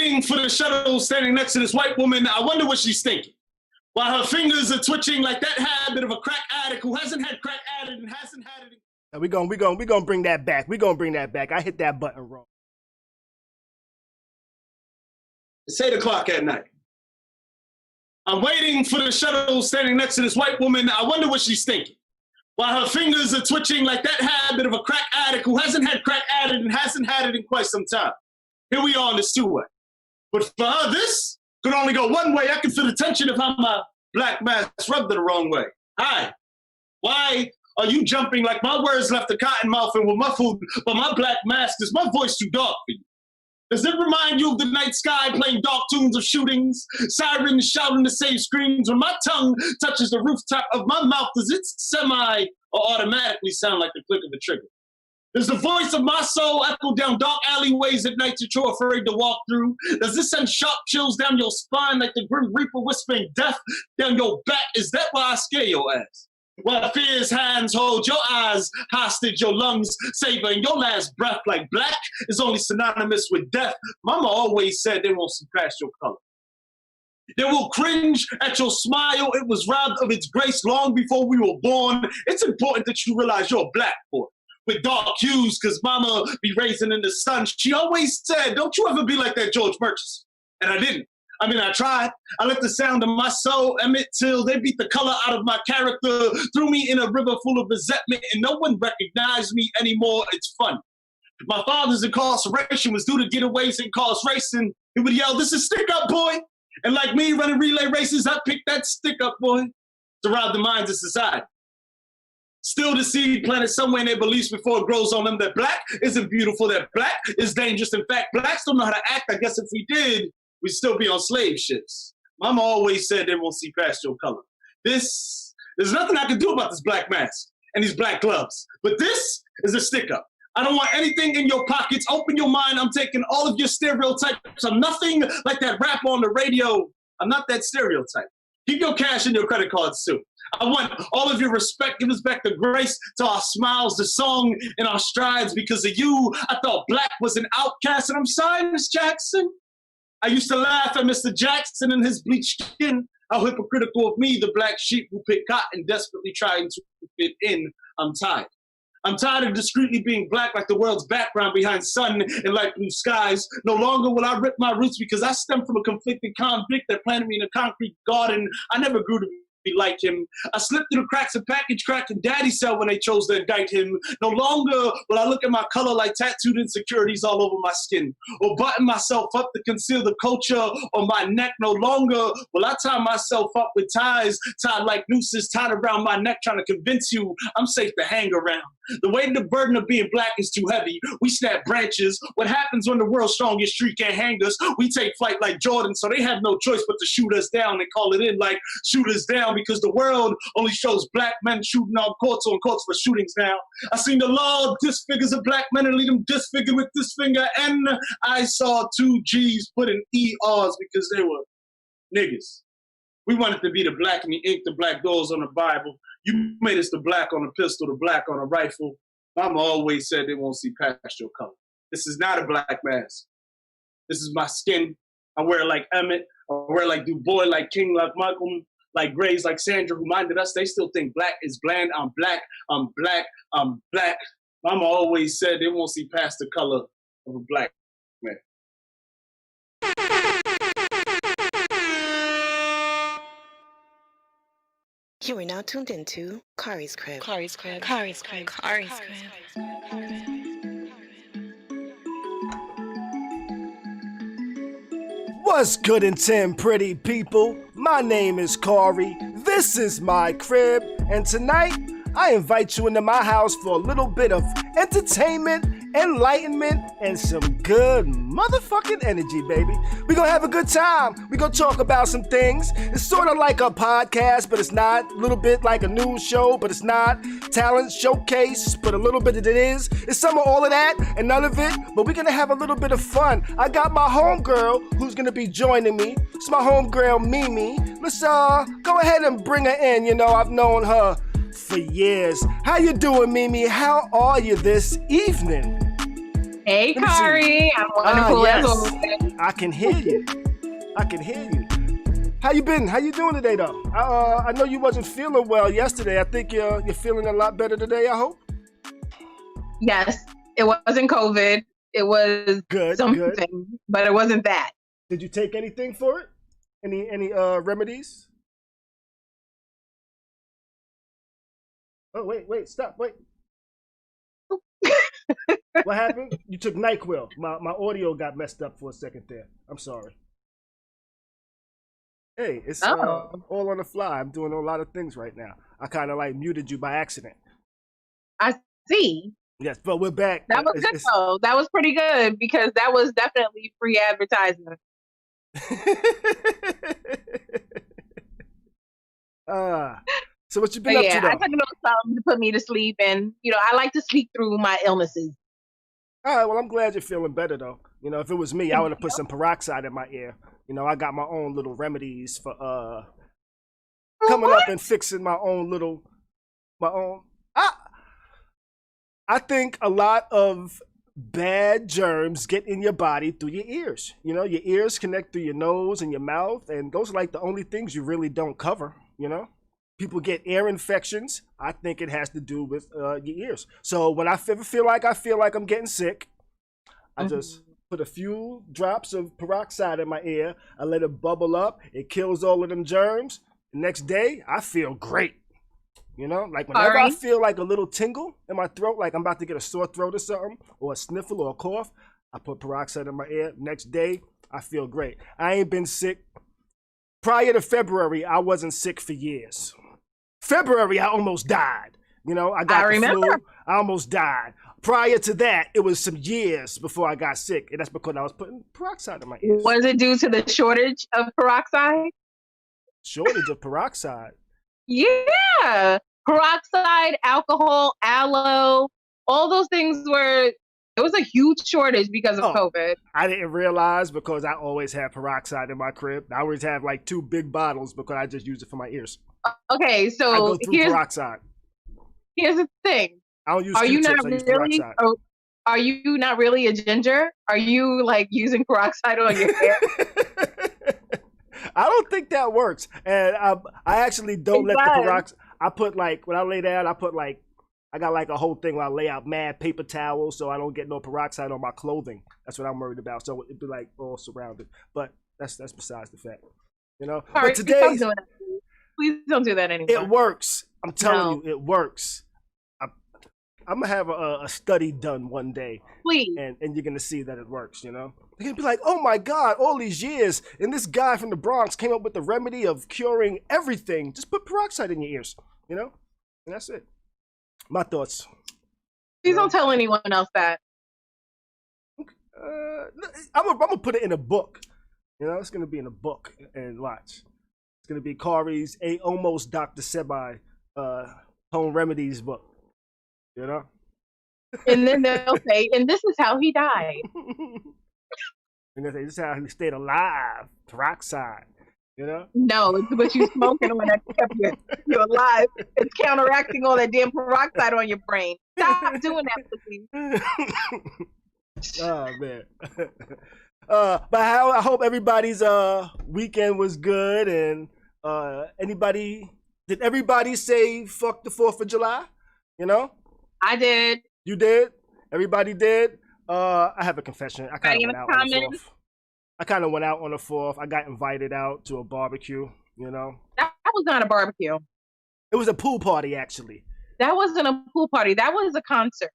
waiting for the shuttle standing next to this white woman. I wonder what she's thinking. While her fingers are twitching like that habit of a crack addict who hasn't had crack added and hasn't had it. We gonna bring that back. We gonna bring that back. I hit that button wrong. It's 8 o'clock at night. I'm waiting for the shuttle standing next to this white woman. I wonder what she's thinking. While her fingers are twitching like that habit of a crack addict who hasn't had crack added and hasn't had it in quite some time. Here we are on this two-way. But for her, this could only go one way. I can feel the tension of how my black mask rubbed it the wrong way. Hi. Why are you jumping like my words left a cotton mouth and were muffled, but my black mask is my voice too dark for you? Does it remind you of the night sky playing dark tunes of shootings, sirens shouting to save screams? When my tongue touches the rooftop of my mouth, does it semi or automatically sound like the click of a trigger? Does the voice of my soul echo down dark alleyways at night that you're afraid to walk through? Does this send sharp chills down your spine like the grim reaper whispering death down your back? Is that why I scare your ass? While fear's hands hold your eyes hostage, your lungs savoring your last breath like black is only synonymous with death. Mama always said they won't surpass your color. They will cringe at your smile. It was robbed of its grace long before we were born. It's important that you realize you're a black boy with dark hues, because mama be raising in the sun. She always said, don't you ever be like that George Murchison. And I didn't. I mean, I tried. I let the sound of my soul emit till they beat the color out of my character, threw me in a river full of resentment, and no one recognized me anymore. It's fun. My father's incarceration was due to getaways and cars racing. He would yell, this is stick up, boy. And like me running relay races, I picked that stick up, boy, to rob the minds of society. Still the seed planted somewhere in their beliefs before it grows on them that black isn't beautiful, that black is dangerous. In fact, blacks don't know how to act. I guess if we did, we'd still be on slave ships. Mama always said they won't see past your color. There's nothing I can do about this black mask and these black gloves. But this is a stick up. I don't want anything in your pockets. Open your mind. I'm taking all of your stereotypes. I'm nothing like that rap on the radio. I'm not that stereotype. Keep your cash in your credit cards too. I want all of your respect. Give us back the grace to our smiles, the song, and our strides. Because of you, I thought black was an outcast. And I'm sorry, Miss Jackson. I used to laugh at Mr. Jackson and his bleached skin. How hypocritical of me, the black sheep who pick cotton, desperately trying to fit in. I'm tired. I'm tired of discreetly being black like the world's background behind sun and light blue skies. No longer will I rip my roots because I stem from a conflicted convict that planted me in a concrete garden. I never grew to be like him. I slipped through the cracks of package cracked in daddy's cell when they chose to indict him. No longer will I look at my color like tattooed insecurities all over my skin or button myself up to conceal the culture on my neck. No longer will I tie myself up with ties tied like nooses tied around my neck trying to convince you I'm safe to hang around. The weight of the burden of being black is too heavy. We snap branches. What happens when the world's strongest tree can't hang us? We take flight like Jordan, so they have no choice but to shoot us down and call it in like shoot us down because the world only shows black men shooting on courts for shootings now. I seen the law disfigures of black men and leave them disfigured with this finger. And I saw 2 G's put in ERs because they were niggas. We wanted to be the black and the ink, the black doors on the Bible. You made us the black on a pistol, the black on a rifle. Mama always said they won't see past your color. This is not a black mask. This is my skin. I wear it like Emmett. I wear it like Du Bois, like King, like Malcolm, like Graves, like Sandra, who reminded us they still think black is bland. I'm black. I'm black. I'm black. Mama always said they won't see past the color of a black man. You are now tuned into Khary's Crib. Khary's Crib. Khary's Crib. Khary's Crib. What's good in 10, pretty people? My name is Khary. This is my crib, and tonight I invite you into my house for a little bit of entertainment, enlightenment, and some good motherfucking energy, baby. We're gonna have a good time. We're gonna talk about some things. It's sort of like a podcast, but it's not. A little bit like a news show, but it's not. Talent showcase, but a little bit of it is. It's some of all of that and none of it, but we're gonna have a little bit of fun. I got my homegirl who's gonna be joining me. It's my homegirl, Mimi. Let's go ahead and bring her in. You know, I've known her for years. How you doing, Mimi? How are you this evening? Hey, Khary. I'm wonderful as always. I can hear you. I can hear you. How you been? How you doing today, though? I know you wasn't feeling well yesterday. I think you're feeling a lot better today, I hope. Yes, it wasn't COVID. It was something, good. But it wasn't that. Did you take anything for it? Any remedies? Oh, wait, stop, wait. What happened? You took NyQuil. My audio got messed up for a second there. I'm sorry. Hey, it's all on the fly. I'm doing a lot of things right now. I kind of like muted you by accident. I see. Yes, but we're back. That was good though. That was pretty good because that was definitely free advertisement. So what you been up to though? I took a little something to put me to sleep, and I like to sleep through my illnesses. All right, well I'm glad you're feeling better though. If it was me, I would have put some peroxide in my ear. I got my own little remedies for coming up and fixing my own. I think a lot of bad germs get in your body through your ears. Your ears connect through your nose and your mouth, and those are like the only things you really don't cover. People get ear infections. I think it has to do with your ears. So when I feel like I'm getting sick, I just put a few drops of peroxide in my ear. I let it bubble up. It kills all of them germs. The next day, I feel great. Like whenever I feel like a little tingle in my throat, like I'm about to get a sore throat or something, or a sniffle or a cough, I put peroxide in my ear. Next day, I feel great. I ain't been sick. Prior to February, I wasn't sick for years. February, I almost died. I got the flu. I almost died. Prior to that, it was some years before I got sick, and that's because I was putting peroxide in my ears. Was it due to the shortage of peroxide? Shortage of peroxide? Yeah. Peroxide, alcohol, aloe, all those things it was a huge shortage because of COVID. I didn't realize because I always have peroxide in my crib. I always have like 2 big bottles because I just use it for my ears. Okay, so I go through peroxide. Here's the thing. I don't use Q-tips, I use peroxide. Are you not really a ginger? Are you like using peroxide on your hair? I don't think that works. And I actually don't let the peroxide. I put like, when I lay down, I got like a whole thing where I lay out mad paper towels so I don't get no peroxide on my clothing. That's what I'm worried about. So it'd be like all surrounded. But that's besides the fact. But today, please don't do that anymore. It works. I'm telling you, it works. I'm gonna have a study done one day. Please. And you're gonna see that it works, They're gonna be like, oh my God, all these years, and this guy from the Bronx came up with the remedy of curing everything. Just put peroxide in your ears, And that's it. My thoughts. Please don't tell anyone else that. I'm gonna put it in a book. It's gonna be in a book and watch. It's gonna be Khary's almost Dr. Sebi home remedies book. And then they'll say, and this is how he died. And they say, this is how he stayed alive. Peroxide. No, it's what you smoking when that kept you alive. It's counteracting all that damn peroxide on your brain. Stop doing that, please. Oh man. But I hope everybody's weekend was good, and did everybody say fuck the 4th of July? I did. You did? Everybody did? I have a confession. I kind of went out on the 4th. I kind of went out on the 4th. I got invited out to a barbecue, That was not a barbecue. It was a pool party, actually. That wasn't a pool party. That was a concert.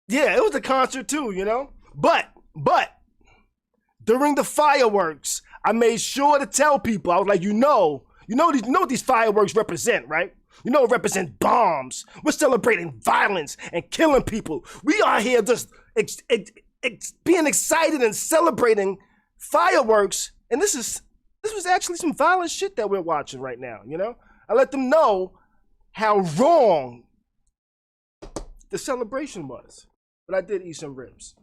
Yeah, it was a concert too, But during the fireworks, I made sure to tell people, I was like, what these fireworks represent, right? It represents bombs. We're celebrating violence and killing people. We are here just being excited and celebrating fireworks. And this was actually some violent shit that we're watching right now, I let them know how wrong the celebration was. But I did eat some ribs,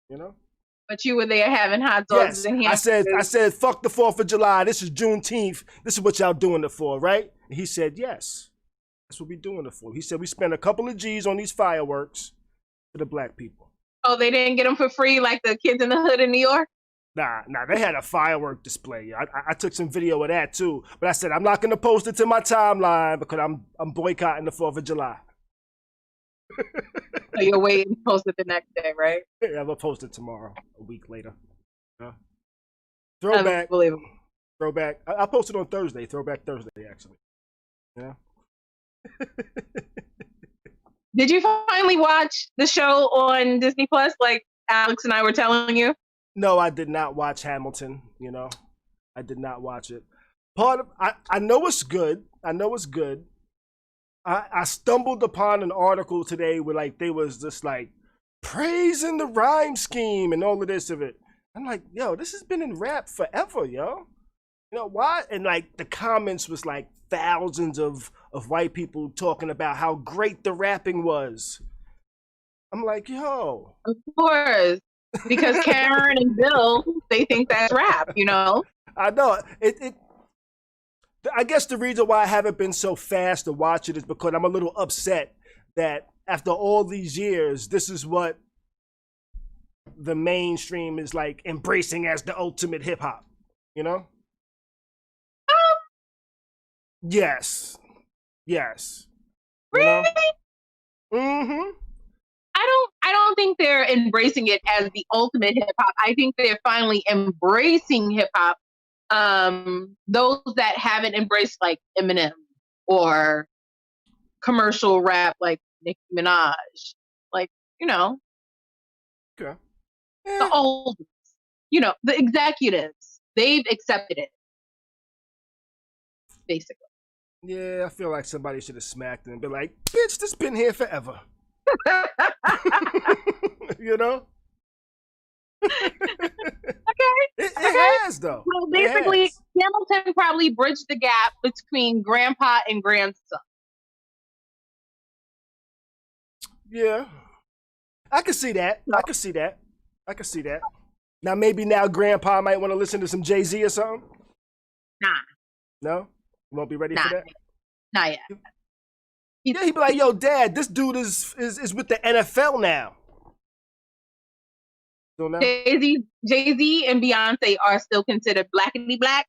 But you were there having hot dogs and hamburgers. I said, fuck the 4th of July. This is Juneteenth. This is what y'all doing it for, right? And he said, yes. That's what we doing it for. He said, we spent a couple of G's on these fireworks for the black people. Oh, they didn't get them for free like the kids in the hood in New York? Nah, they had a firework display. I took some video of that too, but I said I'm not gonna post it to my timeline because I'm boycotting the 4th of July. So you'll wait and post it the next day, right? Yeah, I'm gonna post it tomorrow, a week later. Throwback. Unbelievable. Throwback. I posted on Thursday. Throwback Thursday, actually. Yeah. Did you finally watch the show on Disney Plus, like Alex and I were telling you? No, I did not watch Hamilton. You know, I did not watch it. I know it's good. I know it's good. I stumbled upon an article today where like they was just like praising the rhyme scheme and all of this of it. I'm like, yo, this has been in rap forever, yo. You know why? And like the comments was like thousands of white people talking about how great the rapping was. I'm like, yo. Of course. Because Karen and Bill, they think that's rap, you know? I know. I guess the reason why I haven't been so fast to watch it is because I'm a little upset that after all these years, this is what the mainstream is like embracing as the ultimate hip hop, you know? Yes. Really? Mm-hmm. I don't think they're embracing it as the ultimate hip hop. I think they're finally embracing hip hop. Those that haven't embraced like Eminem or commercial rap like Nicki Minaj, like, you know, Okay. the old, you know, the executives, they've accepted it, basically. Yeah, I feel like somebody should have smacked him and be like, bitch, this been here forever. You know? It has, though. Well, basically, Hamilton probably bridged the gap between grandpa and grandson. Yeah. I can see that. I can see that. Now, maybe now grandpa might want to listen to some Jay-Z or something? Nah. No? You won't be ready for that? Not yet. Yeah, he'd be like, yo, dad, this dude is with the NFL now. So now? Jay-Z and Beyonce are still considered blackity black.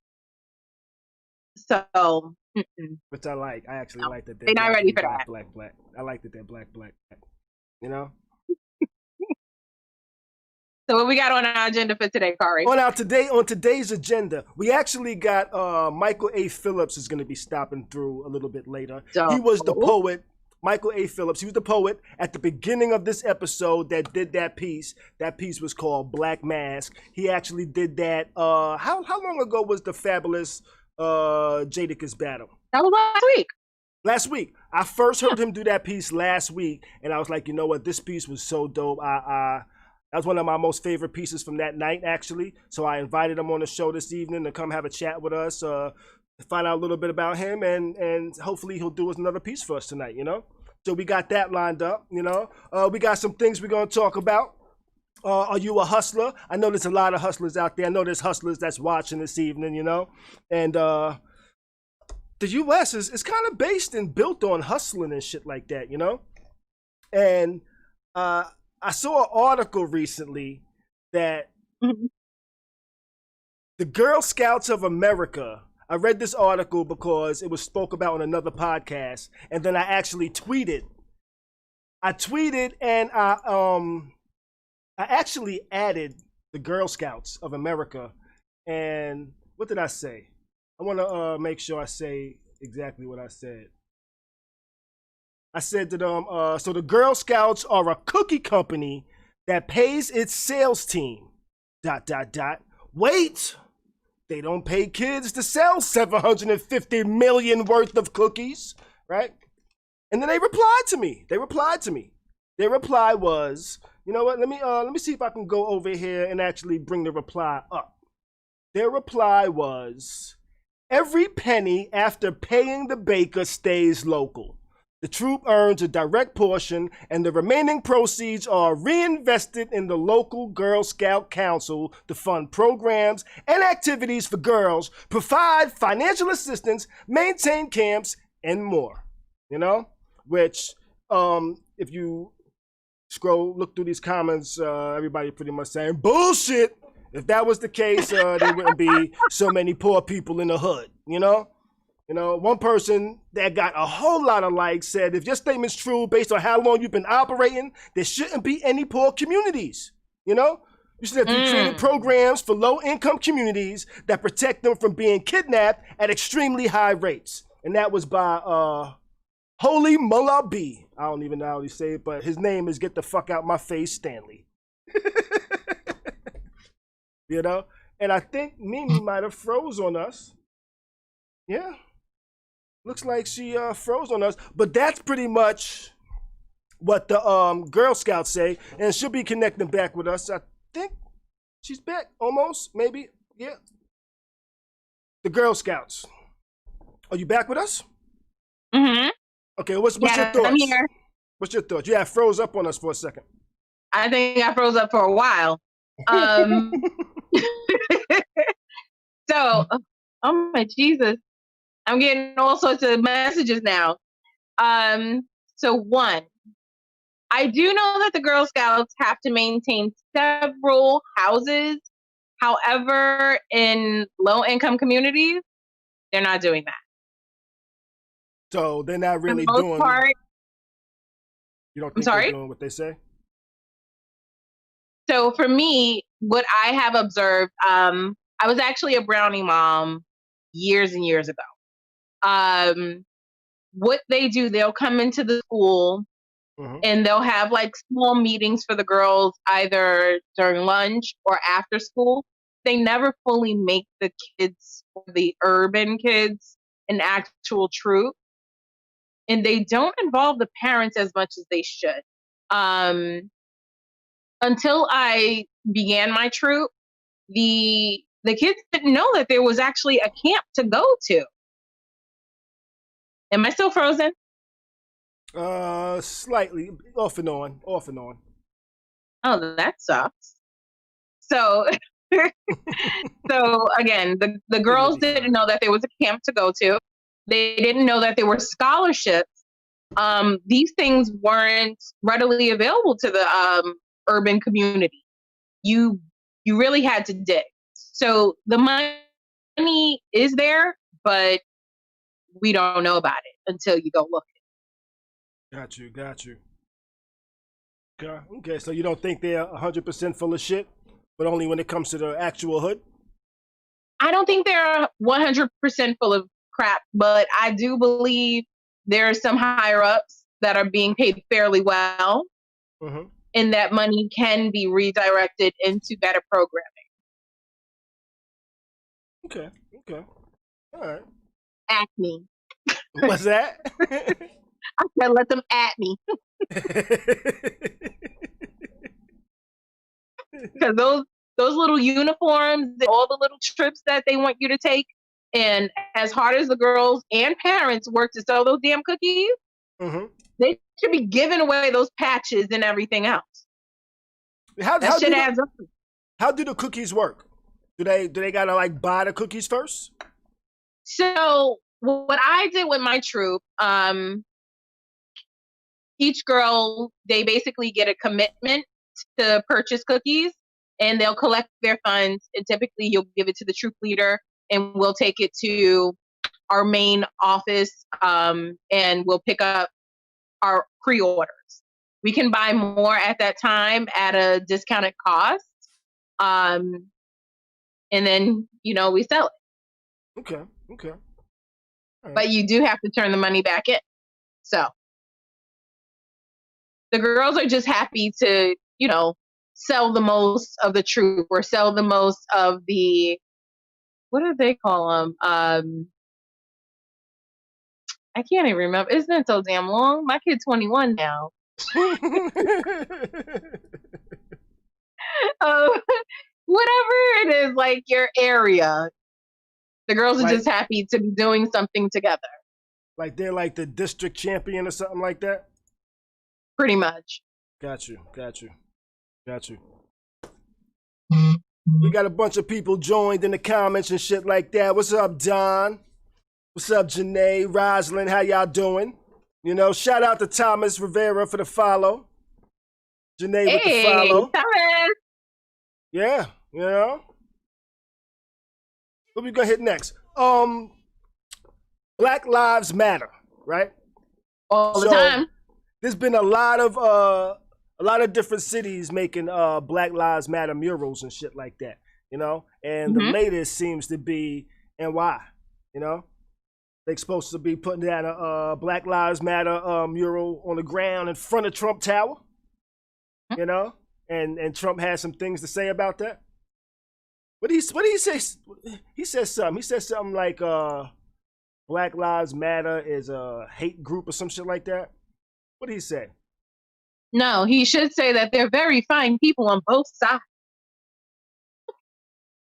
So, which I like. I actually like that they're not ready for that. Black. I like that they're black. You know? So what we got on our agenda for today, Khary? On today's agenda, we actually got Michael A. Phillips is going to be stopping through a little bit later. He was the poet. Michael A. Phillips, he was the poet at the beginning of this episode that did that piece. That piece was called Black Mask. He actually did that. How long ago was the Fabulous Jadakiss battle? That was last week. Last week. I first heard him do that piece last week, and I was like, you know what? This piece was so dope. That was one of my most favorite pieces from that night, actually. So I invited him on the show this evening to come have a chat with us, find out a little bit about him, and hopefully he'll do us another piece for us tonight, you know? So we got that lined up, you know? We got some things we're going to talk about. Are you a hustler? I know there's a lot of hustlers out there. I know there's hustlers that's watching this evening, you know? And the U.S. is kind of based and built on hustling and shit like that, you know? And I saw an article recently that the Girl Scouts of America, I read this article because it was spoke about on another podcast, and then I actually tweeted. I tweeted and I actually added the Girl Scouts of America. And what did I say? I want to make sure I say exactly what I said. I said to them, so the Girl Scouts are a cookie company that pays its sales team, ... Wait, they don't pay kids to sell 750 million worth of cookies, right? And then they replied to me. Their reply was, you know what, let me see if I can go over here and actually bring the reply up. Their reply was, every penny after paying the baker stays local. The troop earns a direct portion, and the remaining proceeds are reinvested in the local Girl Scout Council to fund programs and activities for girls, provide financial assistance, maintain camps, and more. You know, which if you look through these comments, everybody pretty much saying bullshit. If that was the case, there wouldn't be so many poor people in the hood, you know? You know, one person that got a whole lot of likes said, if your statement's true based on how long you've been operating, there shouldn't be any poor communities, you know? You should have created programs for low-income communities that protect them from being kidnapped at extremely high rates. And that was by Holy Mullah B. I don't even know how to say it, but his name is Get the Fuck Out My Face Stanley. You know? And I think Mimi might have froze on us. Yeah. Looks like she froze on us. But that's pretty much what the Girl Scouts say. And she'll be connecting back with us. I think she's back almost, maybe. Yeah. The Girl Scouts. Are you back with us? Mm-hmm. Okay, what's your thoughts? I'm here. What's your thoughts? You froze up on us for a second. I think I froze up for a while. So, oh my Jesus. I'm getting all sorts of messages now. So one, I do know that the Girl Scouts have to maintain several houses. However, in low-income communities, they're not doing that. So they're not really For the most doing. part, You don't think they're doing what they say? So for me, what I have observed, I was actually a Brownie mom years and years ago. What they do, they'll come into the school and they'll have like small meetings for the girls either during lunch or after school. They never fully make the kids, the urban kids, an actual troop. And they don't involve the parents as much as they should. Until I began my troop, the kids didn't know that there was actually a camp to go to. Am I still frozen? Slightly off and on. Oh, that sucks. So, so again, the girls didn't know that there was a camp to go to. They didn't know that there were scholarships. These things weren't readily available to the urban community. You really had to dig. So the money is there, but we don't know about it until you go look. Got you. Okay, so you don't think they're 100% full of shit, but only when it comes to the actual hood? I don't think they're 100% full of crap, but I do believe there are some higher ups that are being paid fairly well, and that money can be redirected into better programming. Okay. All right. At me. What's that? I said, let them at me. Because those little uniforms, all the little trips that they want you to take, and as hard as the girls and parents work to sell those damn cookies, they should be giving away those patches and everything else. That shit adds up. How do the cookies work? Do they gotta like buy the cookies first? So what I did with my troop, each girl, they basically get a commitment to purchase cookies, and they'll collect their funds, and typically you'll give it to the troop leader, and we'll take it to our main office, and we'll pick up our pre-orders. We can buy more at that time at a discounted cost, and then we sell it. Okay. Right. But you do have to turn the money back in. So the girls are just happy to, sell the most of the troop or sell the most of the, what do they call them? I can't even remember. Isn't it so damn long? My kid's 21 now. Whatever it is, like your area. The girls are just happy to be doing something together. Like they're like the district champion or something like that? Pretty much. Got you. We got a bunch of people joined in the comments and shit like that. What's up, Don? What's up, Janae, Rosalind? How y'all doing? Shout out to Thomas Rivera for the follow. Janae with the Hey, follow. Thomas. Yeah, you know. What we gonna hit next? Black Lives Matter, right? All the So time. there's been a lot of different cities making Black Lives Matter murals and shit like that, you know. And the latest seems to be NY, you know. They're supposed to be putting down a Black Lives Matter mural on the ground in front of Trump Tower, you know. And Trump has some things to say about that. What did he say? He said something. He said something like Black Lives Matter is a hate group or some shit like that. What did he say? No, he should say that they're very fine people on both sides.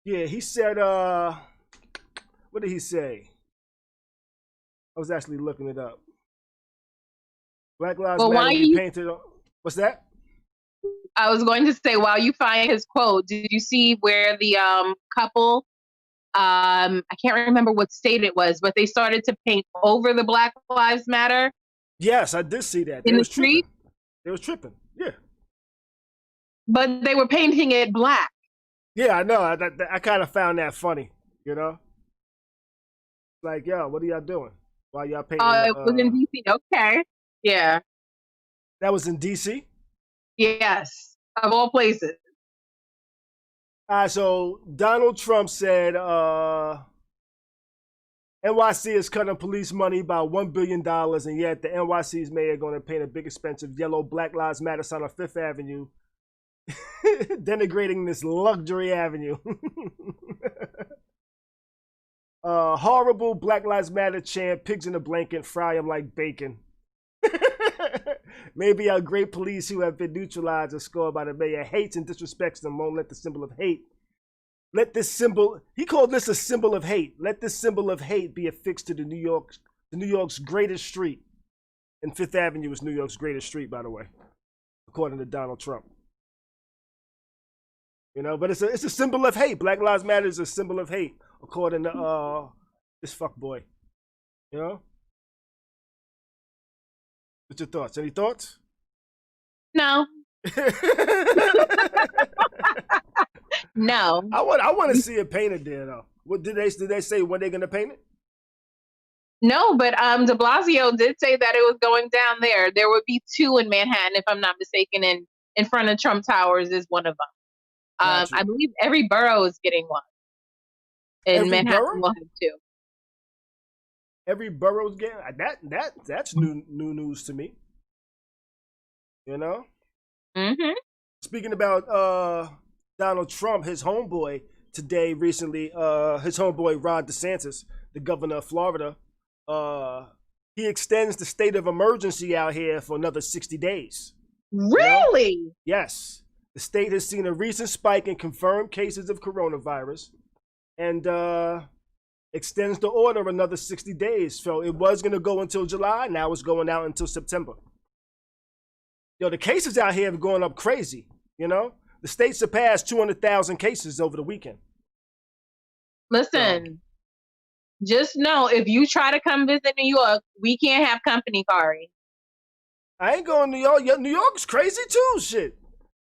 Yeah, he said, what did he say? I was actually looking it up. Black Lives Matter will be painted on. What's that? I was going to say, while you find his quote, did you see where the couple, I can't remember what state it was, but they started to paint over the Black Lives Matter? Yes, I did see that. In the street? They was tripping, yeah. But they were painting it black. Yeah, I know. I kind of found that funny, you know? Like, yo, what are y'all doing? Why y'all painting? It was in D.C. Okay. Yeah. That was in D.C.? Yes. Of all places. All right, so Donald Trump said NYC is cutting police money by $1 billion, and yet the NYC's mayor going to paint a big expensive yellow Black Lives Matter sign on Fifth Avenue, denigrating this luxury avenue. Horrible Black Lives Matter chant, pigs in a blanket, fry them like bacon. Maybe our great police who have been neutralized or scored by the mayor hates and disrespects them won't let the symbol of hate. Let this symbol, he called this a symbol of hate. Let this symbol of hate be affixed to New York's greatest street. And Fifth Avenue is New York's greatest street, by the way, according to Donald Trump. You know, but it's a symbol of hate. Black Lives Matter is a symbol of hate, according to this fuckboy. You know? What's your thoughts? Any thoughts? No. No. I want to see it painted there though. What did they say when they're gonna paint it? No, but De Blasio did say that it was going down there. There would be 2 in Manhattan, if I'm not mistaken, and in front of Trump Towers is one of them. I believe every borough is getting one. In Manhattan, we'll have 2. Every borough's getting that's new news to me. You know. Speaking about Donald Trump, his homeboy recently, his homeboy Ron DeSantis, the governor of Florida, he extends the state of emergency out here for another 60 days. Really? You know? Yes. The state has seen a recent spike in confirmed cases of coronavirus and extends the order another 60 days. So it was going to go until July. Now it's going out until September. Yo, the cases out here have gone up crazy, you know? The state surpassed 200,000 cases over the weekend. Listen, just know if you try to come visit New York, we can't have company, Khary. I ain't going to New York. New York's crazy too, shit.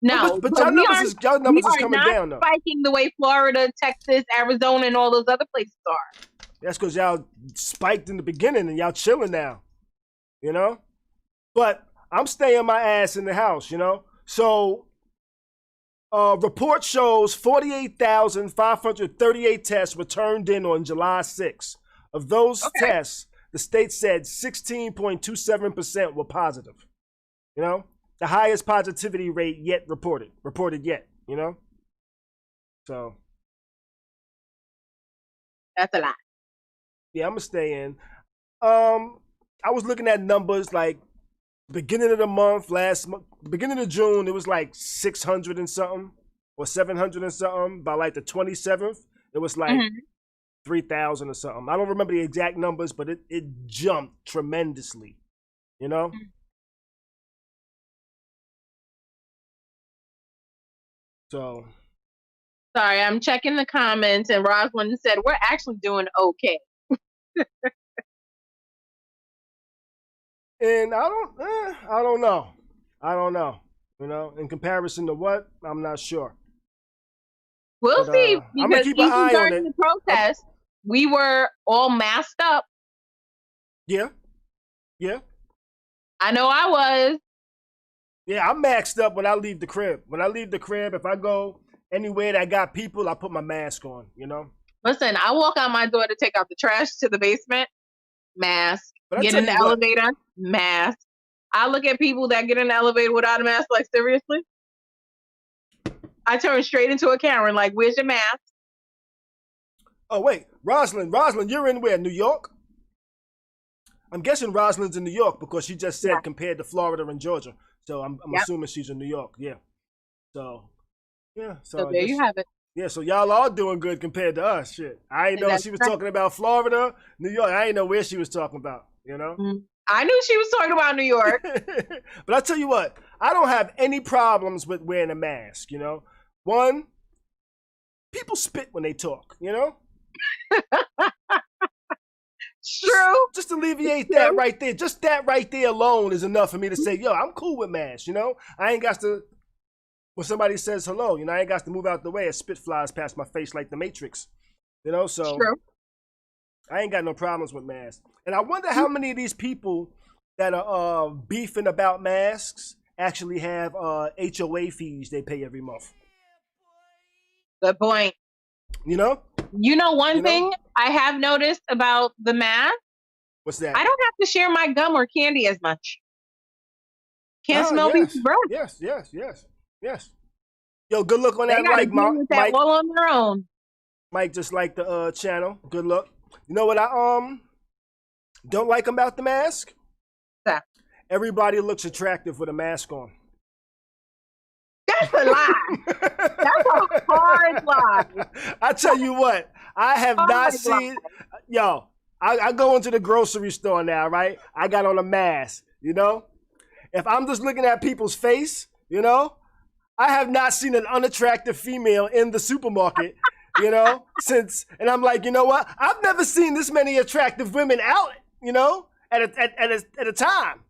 No, but y'all numbers is coming down though. Spiking the way Florida, Texas, Arizona, and all those other places are. That's because y'all spiked in the beginning and y'all chilling now, you know? But I'm staying my ass in the house, you know? So, report shows 48,538 tests were turned in on July 6th. Of those tests, the state said 16.27% were positive. You know? The highest positivity rate yet reported yet, you know? So. That's a lot. Yeah, I'm going to stay in. I was looking at numbers like beginning of the month, beginning of June, it was like 600 and something or 700 and something. By like the 27th, it was like 3,000 or something. I don't remember the exact numbers, but it jumped tremendously, you know? So. Sorry, I'm checking the comments, and Rosalind said, we're actually doing okay. And I don't know. You know, in comparison to what, I'm not sure. We'll But, see, I'm gonna because keep an even eye on during it. the protest, we were all masked up. Yeah. I know I was. Yeah, I'm maxed up when I leave the crib. When I leave the crib, if I go anywhere that got people, I put my mask on, you know? Listen, I walk out my door to take out the trash to the basement, mask. But I Get tell in the you what, elevator, mask. I look at people that get in the elevator without a mask, like, seriously? I turn straight into a Karen, like, where's your mask? oh wait, Rosalind, you're in where? New York? I'm guessing Rosalind's in New York because she just said Yeah. compared to Florida and Georgia. So I'm Yep. assuming she's in New York. Yeah. So yeah. So I there guess, you have it. yeah. So y'all are doing good compared to us. Shit. I ain't know That's she was right. talking about Florida, New York. I ain't know where she was talking about. You know. I knew she was talking about New York. But I tell you what, I don't have any problems with wearing a mask. You know, one, people spit when they talk. You know. True. Just alleviate that right there. Just that right there alone is enough for me to say, yo, I'm cool with masks, you know? I ain't got to, when somebody says hello, you know, I ain't got to move out the way as spit flies past my face like the Matrix, you know? So True. I ain't got no problems with masks. And I wonder how many of these people that are beefing about masks actually have HOA fees they pay every month. Good point. You know? You know one thing I have noticed about the mask? What's that? I don't have to share my gum or candy as much. Can't smell people's breath. Yes. Yo, good luck on They that gotta like, deal with that Mike. all on their own. Mike just like the channel. Good luck. You know what I don't like about the mask? Yeah. Everybody looks attractive with a mask on. That's a lie. That's a hard lie. I tell you what, I have not seen. Yo, I go into the grocery store now, right? I got on a mask, you know? If I'm just looking at people's face, you know, I have not seen an unattractive female in the supermarket, you know, and I'm like, you know what? I've never seen this many attractive women out, you know, at a time.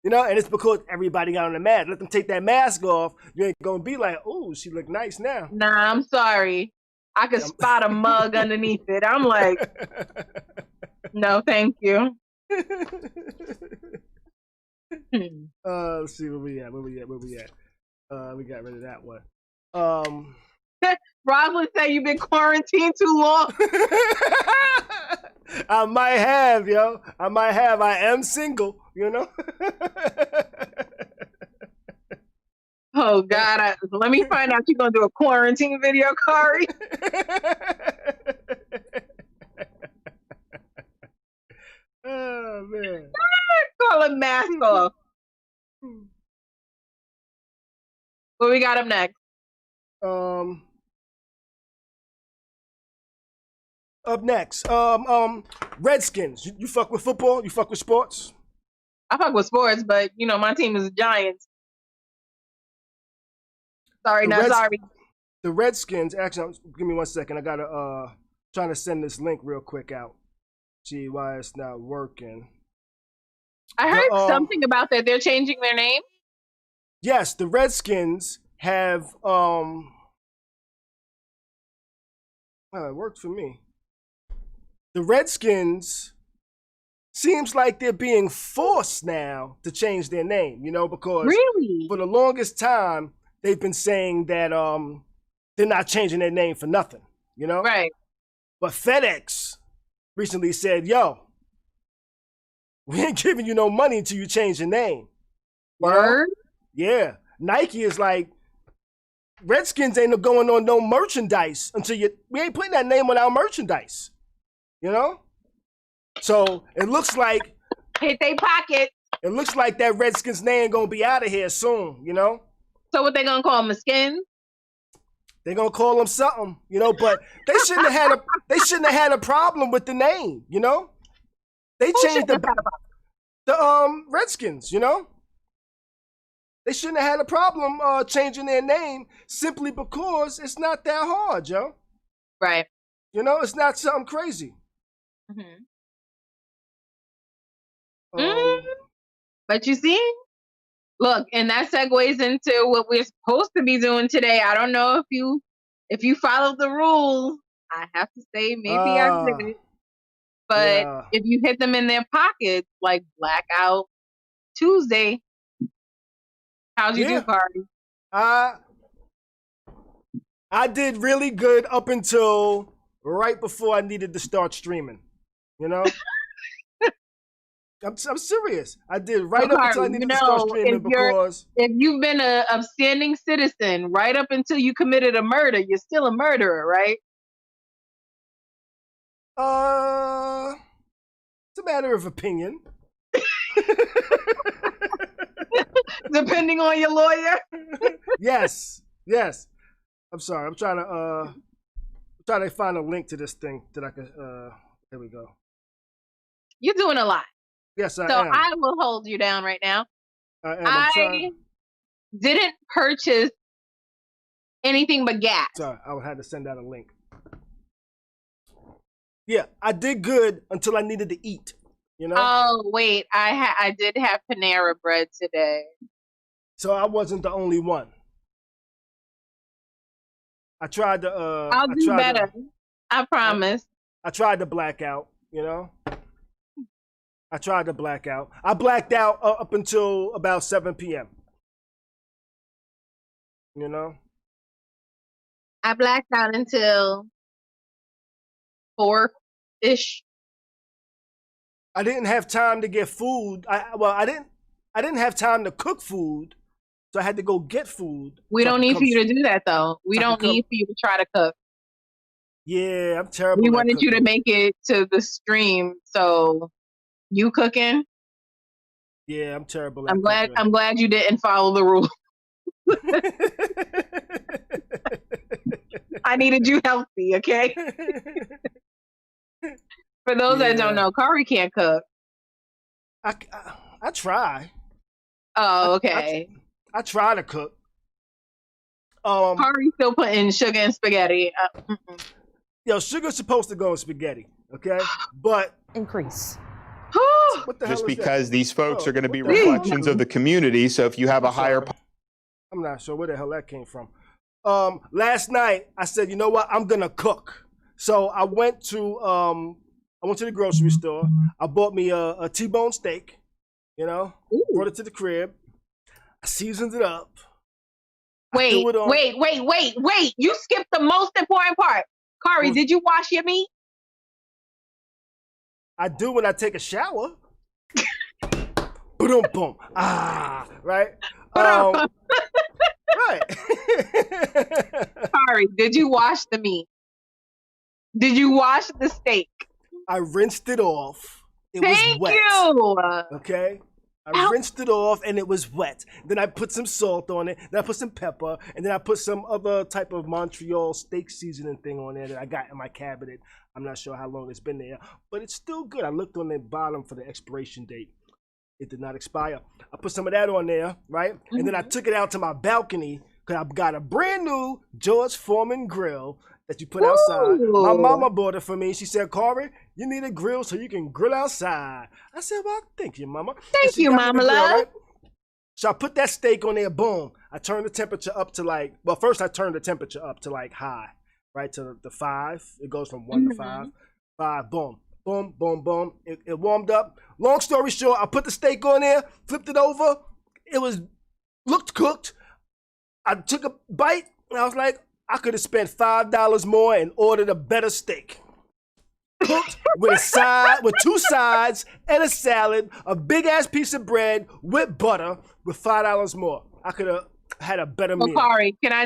You know, and it's because everybody got on a mask. Let them take that mask off. You ain't gonna be like, oh, she look nice now. Nah, I'm sorry. I could spot a mug underneath it. I'm like, no, thank you. Let's see where we at. We got rid of that one. Rosalind said you've been quarantined too long. I might have, yo. I am single, you know. Oh God! Let me find out you're gonna do a quarantine video, Khary. Oh man! Call it mask off. What we got up next? Up next, Redskins. You fuck with football? You fuck with sports? I fuck with sports, but you know my team is the Giants. Sorry, sorry. The Redskins. Actually, give me 1 second. I gotta trying to send this link real quick out. See why it's not working. I heard something about that. They're changing their name. Yes, the Redskins have well, it worked for me. The Redskins seems like they're being forced now to change their name, you know, because really? For the longest time they've been saying that they're not changing their name for nothing, you know? Right. But FedEx recently said, yo, we ain't giving you no money until you change your name. Word? Yeah. Nike is like, Redskins ain't going on no merchandise until we ain't putting that name on our merchandise. You know? So it looks like hit they pocket. It looks like that Redskins name gonna be out of here soon, you know? So what they gonna call them, the Skins? They're gonna call them something, you know, but they shouldn't have had a problem with the name, you know? They changed the Redskins, you know? They shouldn't have had a problem changing their name simply because it's not that hard, yo. Right. You know, it's not something crazy. But you see, Look, and that segues into what we're supposed to be doing today. I don't know if you followed the rules. I have to say maybe I did. But Yeah. if you hit them in their pockets, like Blackout Tuesday, how'd you do, Khary? I did really good up until right before I needed to start streaming. You know? I'm serious. I did right up until I needed to start streaming because if you've been a upstanding citizen right up until you committed a murder, you're still a murderer, right? It's a matter of opinion. Depending on your lawyer. Yes. I'm sorry. I'm trying to find a link to this thing that I could. Here we go. You're doing a lot. Yes, I am. So I will hold you down right now. I am. I didn't purchase anything but gas. Sorry, I had to send out a link. Yeah, I did good until I needed to eat. You know? Oh wait, I did have Panera bread today. So I wasn't the only one. I tried to. I'll do better. I promise. I tried to black out. You know. I tried to black out. I blacked out up until about 7 p.m. You know? I blacked out until 4-ish. I didn't have time to get food. I didn't have time to cook food, so I had to go get food. We don't need for you to do that though. We don't need for you to try to cook. Yeah, I'm terrible. We wanted you to make it to the stream, so you cooking? Yeah, I'm terrible. I'm glad you didn't follow the rules. I needed you healthy, okay? For those that don't know, Khary can't cook. I try. Oh, okay. I try to cook. Khary still putting sugar in spaghetti. Yo, sugar's supposed to go in spaghetti, okay? But increase. What the Just hell is because that? these folks are going to be what the hell? reflections of the community. So if you have a higher, I'm not sure where the hell that came from. Last night I said, you know what? I'm gonna cook. So I went to the grocery store. I bought me a T-bone steak. You know, brought it to the crib. I seasoned it up. Wait! You skipped the most important part. Khary, did you wash your meat? I do when I take a shower. Boom, boom. Right. Right. Khary, did you wash the meat? Did you wash the steak? I rinsed it off. It Thank was wet. you. Okay. I rinsed it off and it was wet. Then I put some salt on it. Then I put some pepper. And then I put some other type of Montreal steak seasoning thing on there that I got in my cabinet. I'm not sure how long it's been there, but it's still good. I looked on the bottom for the expiration date. It did not expire. I put some of that on there, right? Mm-hmm. And then I took it out to my balcony because I've got a brand new George Foreman grill that you put outside. My mama bought it for me. She said, Khary, you need a grill so you can grill outside. I said, well, thank you, mama. Thank you, mama love. Right? So I put that steak on there, boom. I turned the temperature up to first I turned the temperature up to high, right? To the 5. It goes from 1 to 5. 5, boom. Boom, boom, boom. It warmed up. Long story short, I put the steak on there, flipped it over. It looked cooked. I took a bite, and I was like, I could have spent $5 more and ordered a better steak. Cooked with with 2 sides and a salad, a big ass piece of bread with butter with $5 more. I could have had a better meal. Khary, can I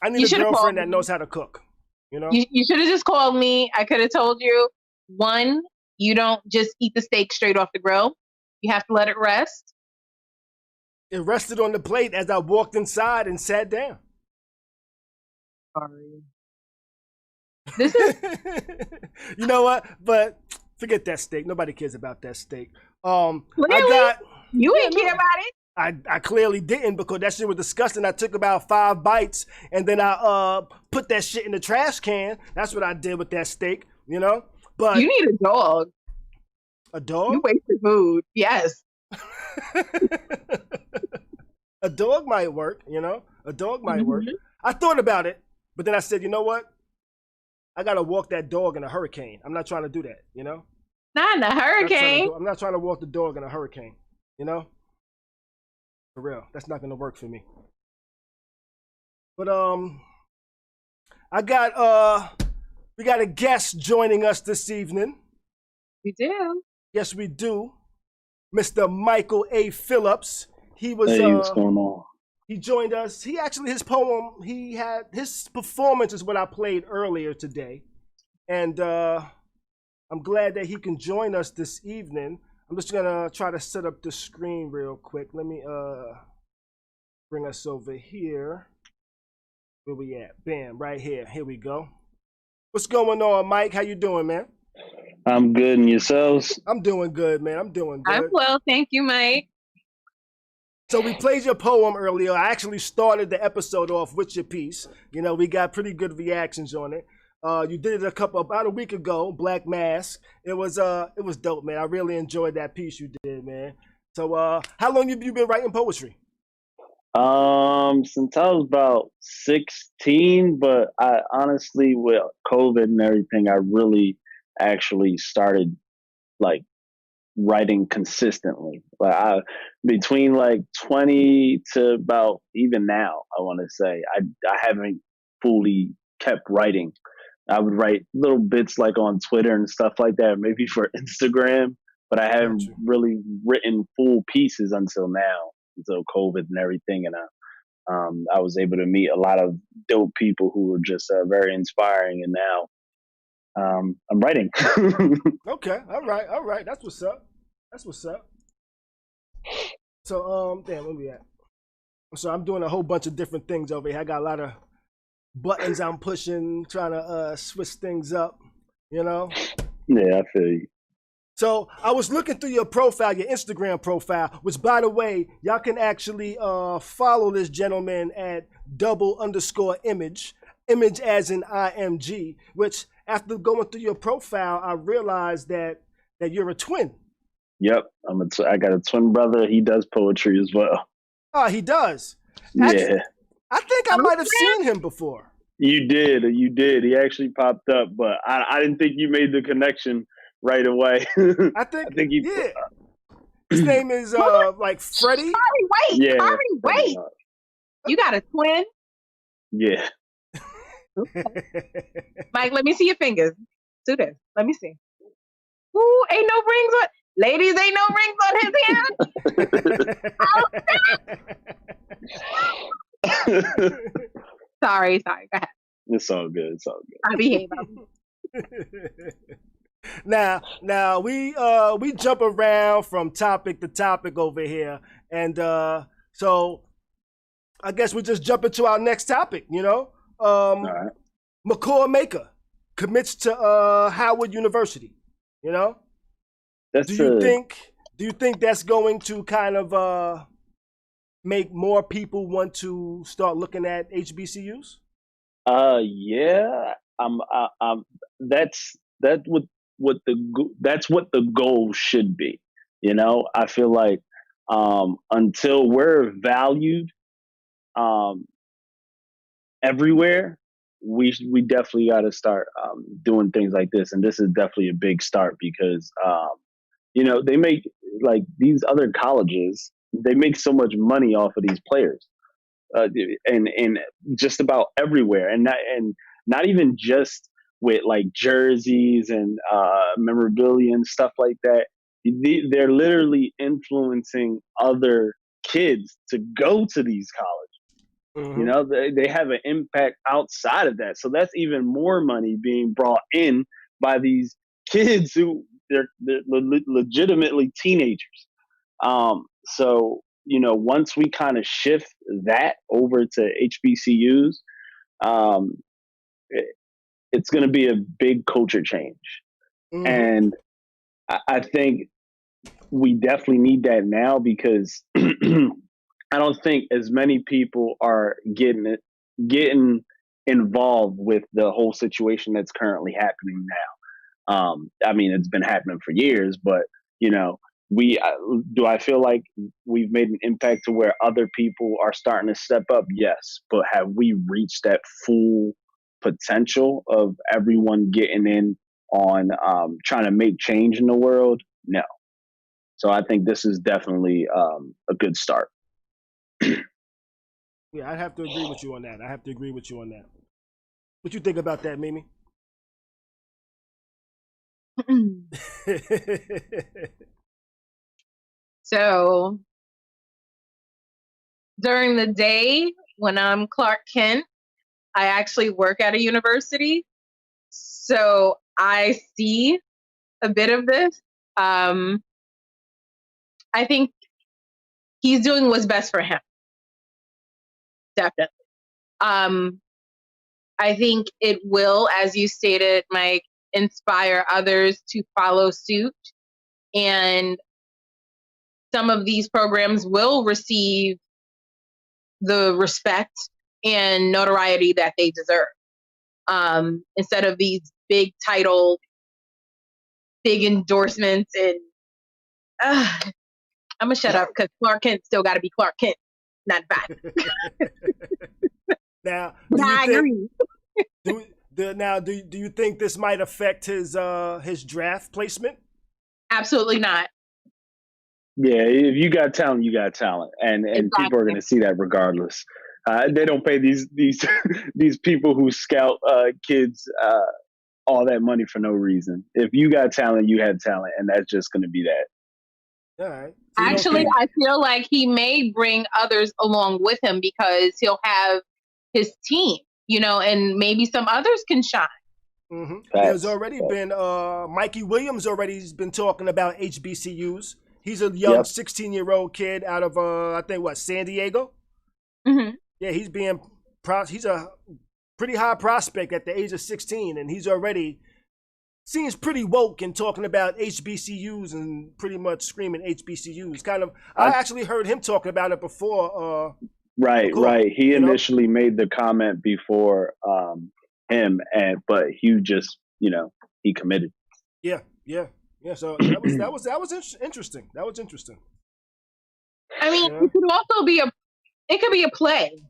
need a girlfriend that knows how to cook. You know? You should have just called me. I could have told you. 1, you don't just eat the steak straight off the grill. You have to let it rest. It rested on the plate as I walked inside and sat down. Sorry. This is you know what? But forget that steak. Nobody cares about that steak. You didn't care about it. I clearly didn't because that shit was disgusting. I took about 5 bites and then I put that shit in the trash can. That's what I did with that steak, you know? But you need a dog. A dog? You wasted food. Yes. A dog might work, you know? A dog might work. Mhm. I thought about it, but then I said, you know what? I gotta walk that dog in a hurricane. I'm not trying to do that, you know? Not in a hurricane. I'm not trying to walk the dog in a hurricane, you know? For real. That's not gonna work for me. But I got we got a guest joining us this evening. We do. Yes, we do. Mr. Michael A. Phillips. He was Hey, what's going on? he joined us. He actually his performance is what I played earlier today. And I'm glad that he can join us this evening. I'm just gonna try to set up the screen real quick. Let me bring us over here. Where we at? Bam, right here. Here we go. What's going on, Mike? How you doing, man? I'm good, and yourselves? I'm doing good, man. I'm doing good. I'm well, thank you, Mike. So we played your poem earlier. I actually started the episode off with your piece. You know, we got pretty good reactions on it. You did it about a week ago, Black Mask. It was dope, man. I really enjoyed that piece you did, man. So how long have you been writing poetry? Since I was about 16, but I honestly, with COVID and everything, I really actually started like writing consistently. Between like 20 to about even now, I want to say I haven't fully kept writing. I would write little bits like on Twitter and stuff like that, maybe for Instagram, but I haven't really written full pieces until now, until COVID and everything. And I was able to meet a lot of dope people who were just very inspiring. And now I'm writing. Okay, all right. That's what's up. So damn, where we at? So I'm doing a whole bunch of different things over here. I got a lot of buttons I'm pushing, trying to switch things up, you know? Yeah, I feel you. So I was looking through your profile, your Instagram profile, which, by the way, y'all can actually follow this gentleman at _image as in IMG, which after going through your profile, I realized that you're a twin. Yep, I got a twin brother. He does poetry as well. Oh, he does? Actually, yeah. I think I might have seen him before. You did. He actually popped up, but I didn't think you made the connection right away. I think he. Yeah. His name is like Freddie. Khary, wait. You got a twin? Yeah. Mike, let me see your fingers. Do this. Let me see. Ooh, ain't no rings on. Ladies, ain't no rings on his hand. Sorry. Go ahead. It's all good. I behave. Now we jump around from topic to topic over here, and so I guess we just jump into our next topic. You know, all right. McCall Maker commits to Howard University. You know, do you think that's going to kind of make more people want to start looking at HBCUs? Yeah. That's what the goal should be. You know, I feel like until we're valued everywhere, we definitely got to start doing things like this, and this is definitely a big start because you know, they make, like, these other colleges, they make so much money off of these players, and just about everywhere, and not even just with like jerseys and memorabilia and stuff like that. They're literally influencing other kids to go to these colleges. Mm-hmm. You know, they have an impact outside of that. So that's even more money being brought in by these kids who they're legitimately teenagers. So, you know, once we kind of shift that over to HBCUs, it's going to be a big culture change. Mm-hmm. And I think we definitely need that now because I don't think as many people are getting involved with the whole situation that's currently happening now. I mean, it's been happening for years, but you know, do I feel like we've made an impact to where other people are starting to step up? Yes, but have we reached that full potential of everyone getting in on trying to make change in the world? No. So I think this is definitely a good start. Yeah, I'd have to agree with you on that. What you think about that, Mimi? So during the day when I'm Clark Kent, I actually work at a university. So I see a bit of this. I think he's doing what's best for him. Definitely. I think it will, as you stated, Mike, inspire others to follow suit. And some of these programs will receive the respect and notoriety that they deserve. Instead of these big title, big endorsements, and I'm gonna shut up because Clark Kent still got to be Clark Kent, not bad. Now, But I agree. Do you think this might affect his draft placement? Absolutely not. Yeah, if you got talent, you got talent, and Exactly. people are going to see that regardless. They don't pay these these people who scout kids all that money for no reason. If you got talent, you have talent, and that's just going to be that. All right. So Actually, I feel like he may bring others along with him because he'll have his team, and maybe some others can shine. Mm-hmm. There's already been Mikey Williams already been talking about HBCUs. He's a young 16-year-old kid out of I think San Diego. Mm-hmm. Yeah, he's a pretty high prospect at the age of 16, and he's already seems pretty woke and talking about HBCUs and pretty much screaming HBCUs. I actually heard him talking about it before. Right. He initially made the comment before him, but Hugh just, he committed. Yeah. So that was interesting. That was interesting. I mean, it could also be a play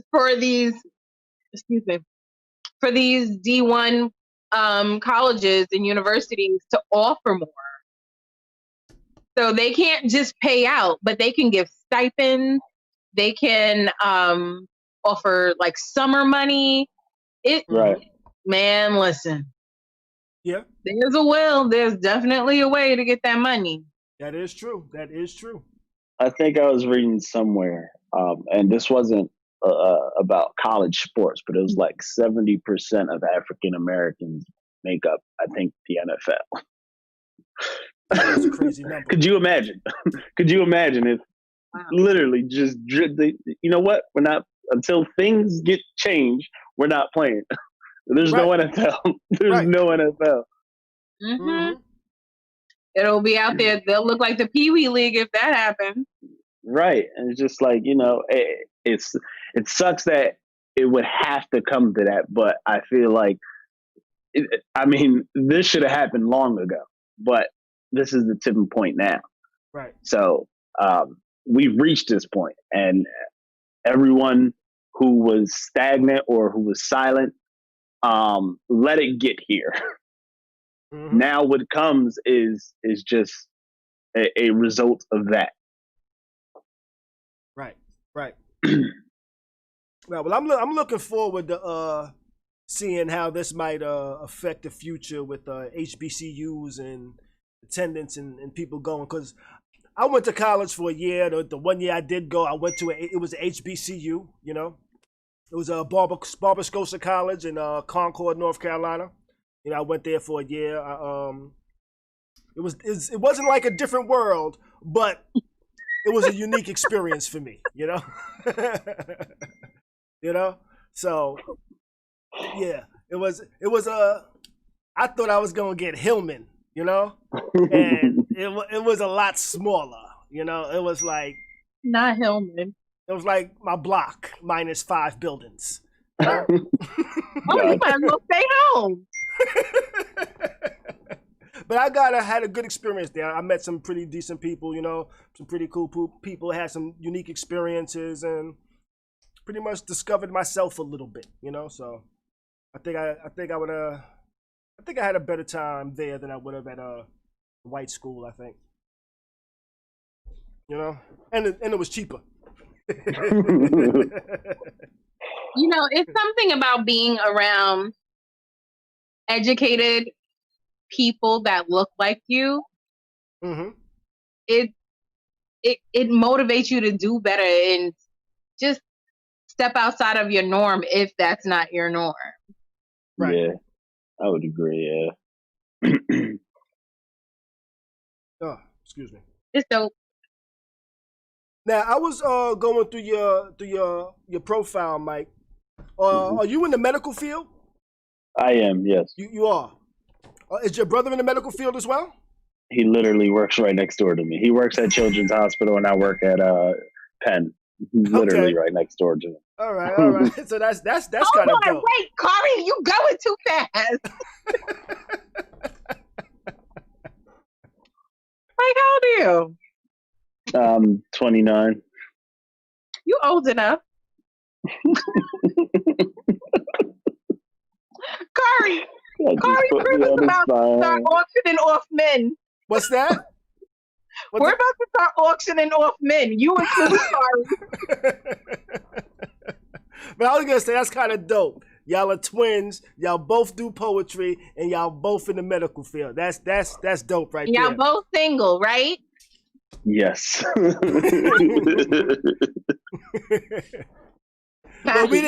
for these. Excuse me, for these D1 colleges and universities to offer more. So they can't just pay out, but they can give stipends. They can offer like summer money. Right. Man, listen. Yeah. There's definitely a way to get that money. That is true. I think I was reading somewhere, and this wasn't about college sports, but it was like 70% of African Americans make up, I think, the NFL. That's a crazy number. Could you imagine? If literally just, you know what? We're not, until things get changed, we're not playing. There's no NFL. No NFL. Mm-hmm. It'll be out there. They'll look like the Pee Wee League if that happens. Right. And it's just like, it sucks that it would have to come to that, but I feel like, this should have happened long ago, but this is the tipping point now. Right. So we've reached this point, and everyone who was stagnant or who was silent, let it get here. Mm-hmm. Now what comes is just a result of that. Right. Well, I'm looking forward to seeing how this might affect the future with HBCUs and attendance and people going, because I went to college for a year. The 1 year I did go, I went to it was a HBCU. It was a Barber Scotia College in Concord, North Carolina. I went there for a year. It wasn't like a different world, but it was a unique experience for me. So yeah, it was I thought I was gonna get Hillman, and it was a lot smaller. It was like not Hillman. It was like my block minus 5 buildings. Oh, you might as well stay home. But I had a good experience there. I met some pretty decent people, you know, some pretty cool people, had some unique experiences, and pretty much discovered myself a little bit, you know. So I think I had a better time there than I would have at a white school, I think. You know, and it was cheaper. You know, it's something about being around educated people that look like you. Mm-hmm. It motivates you to do better and just step outside of your norm if that's not your norm. Right. Yeah, I would agree. Yeah. Oh, excuse me. It's dope. Now I was going through your profile, Mike. Are you in the medical field? I am. Yes. You are. Is your brother in the medical field as well? He literally works right next door to me. He works at Children's Hospital, and I work at Penn. He's literally right next door to me. All right. So that's kind of dope. Wait, Khary, you going too fast. Like, how old are you? 29. You old enough. Khary, Chris is about to start auctioning off men. What's that? We're about to start auctioning off men. You and Chris, Khary. But I was gonna say that's kind of dope. Y'all are twins. Y'all both do poetry, and y'all both in the medical field. That's dope, right there. Y'all both single, right? Yes. But we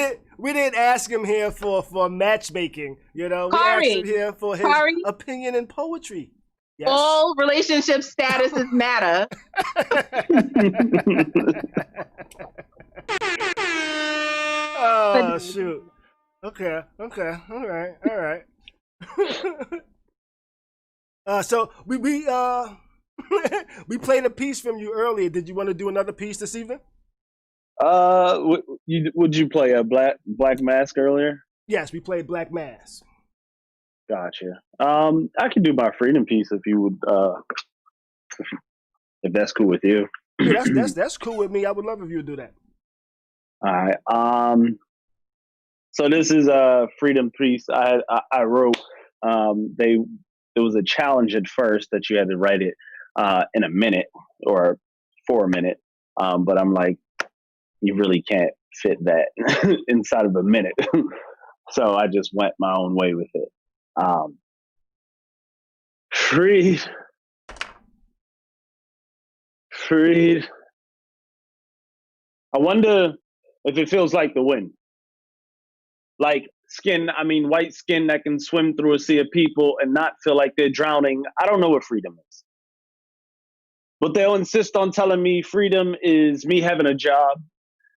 didn't ask him here for matchmaking. You know, we Khary, asked him here for his opinion in poetry. Yes. All relationship statuses matter. Oh shoot. Okay. All right. So we we played a piece from you earlier. Did you want to do another piece this evening? Would you play a Black Mask earlier? Yes, we played Black Mass. Gotcha. I can do my freedom piece if you would, if that's cool with you. Yeah, that's cool with me. I would love if you would do that. All right. So this is a freedom piece I wrote. There was a challenge at first that you had to write it in a minute or for a minute, but I'm like, you really can't fit that inside of a minute. So I just went my own way with it. Freed. I wonder if it feels like the wind. Like white skin that can swim through a sea of people and not feel like they're drowning. I don't know what freedom is. But they'll insist on telling me freedom is me having a job,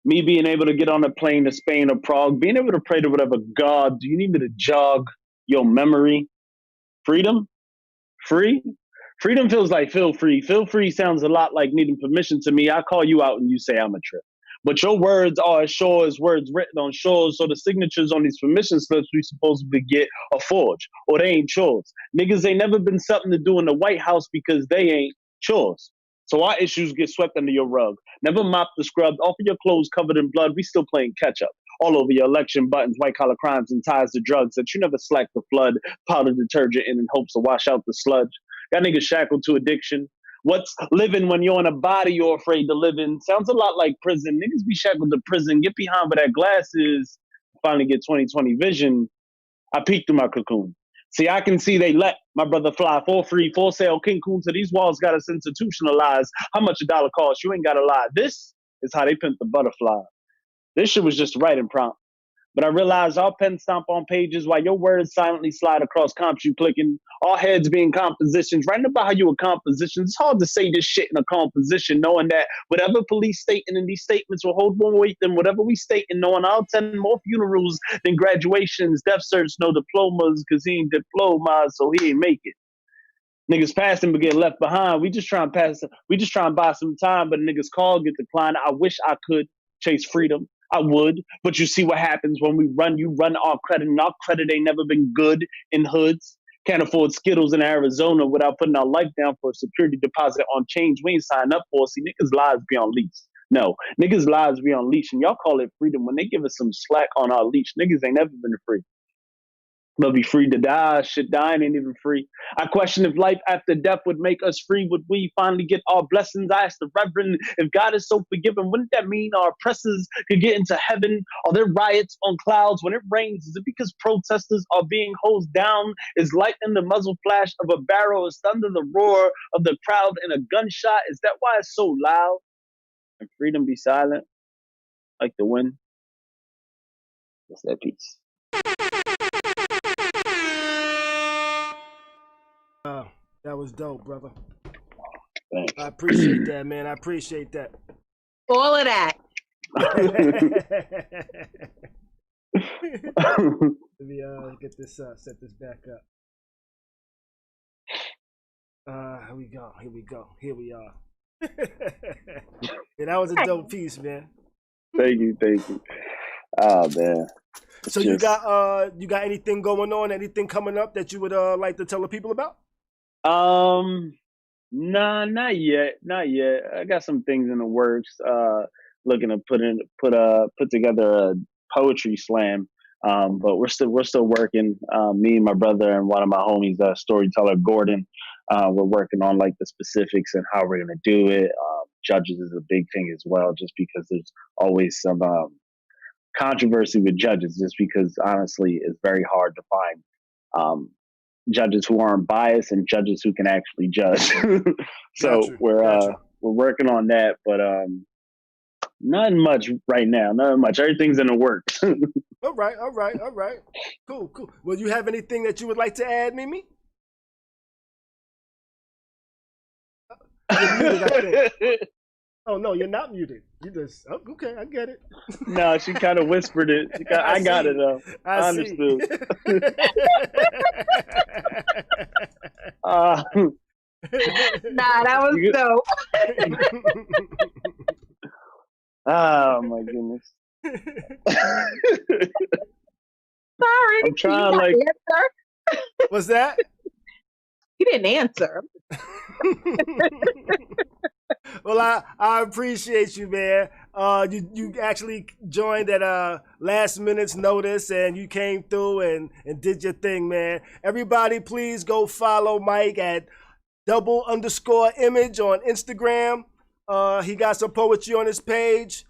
me being able to get on a plane to Spain or Prague, being able to pray to whatever God. Do you need me to jog your memory? Freedom? Free? Freedom feels like feel free. Feel free sounds a lot like needing permission to me. I call you out and you say I'm a trip. But your words are as sure as words written on shores, so the signatures on these permission slips we supposedly get are forged, or they ain't chores. Niggas ain't never been something to do in the White House because they ain't chores. So our issues get swept under your rug. Never mop the scrub, off of your clothes covered in blood, we still playing catch up. All over your election buttons, white collar crimes and ties to drugs that you never slack the flood, powder detergent in hopes to wash out the sludge. Got niggas shackled to addiction. What's living when you're in a body you're afraid to live in? Sounds a lot like prison. Niggas be shackled to prison. Get behind where that glass is. Finally get 20/20 vision. I peeked through my cocoon. See, I can see they let my brother fly for free, for sale, King Coon. So these walls got us institutionalized. How much a dollar costs? You ain't got to lie. This is how they pimp the butterfly. This shit was just writing prompt. But I realized our pen stomp on pages while your words silently slide across comps you clicking. Our heads being compositions, writing about how you were compositions. It's hard to say this shit in a composition, knowing that whatever police stating in these statements will hold more weight than whatever we stating, knowing I'll attend more funerals than graduations, death certs, no diplomas, because he ain't diplomas, so he ain't make it. Niggas passing but get left behind. We just try and buy some time, but niggas call, get declined. I wish I could chase freedom. I would, but you see what happens when we run. You run our credit, and our credit ain't never been good in hoods. Can't afford Skittles in Arizona without putting our life down for a security deposit on change we ain't signed up for. See, niggas' lives be on leash. No, niggas' lives be on leash, and y'all call it freedom. When they give us some slack on our leash, niggas ain't never been free. They'll be free to die. Shit, dying ain't even free. I question if life after death would make us free. Would we finally get our blessings? I asked the Reverend, if God is so forgiving, wouldn't that mean our oppressors could get into heaven? Are there riots on clouds when it rains? Is it because protesters are being hosed down? Is light in the muzzle flash of a barrel? Is thunder the roar of the crowd in a gunshot? Is that why it's so loud? And freedom be silent, like the wind? That's that piece. That was dope, brother. Thanks. I appreciate that, man. I appreciate that. All of that. Let me get this set this back up. Here we go. Here we are. Yeah, that was a dope piece, man. Thank you. Oh man. So you got anything going on, anything coming up that you would like to tell the people about? Nah, not yet. I got some things in the works. Looking to put together a poetry slam. But we're still working. Me and my brother and one of my homies, storyteller Gordon. We're working on like the specifics and how we're gonna do it. Judges is a big thing as well, just because there's always some controversy with judges, just because honestly it's very hard to find judges who aren't biased and judges who can actually judge. So Gotcha. we're working on that, but not much right now. Not much. Everything's in the works. All right. Cool. Well, you have anything that you would like to add, Mimi? You're muted, I think. Oh no, you're not muted. You just okay. I get it. No, she kind of whispered it. I got it though. I understood. Nah, that was dope. Oh my goodness. Sorry. I'm trying like. Answer? What's that? He didn't answer. Well, I appreciate you, man. You actually joined at last minute's notice, and you came through and did your thing, man. Everybody, please go follow Mike at _image on Instagram. He got some poetry on his page.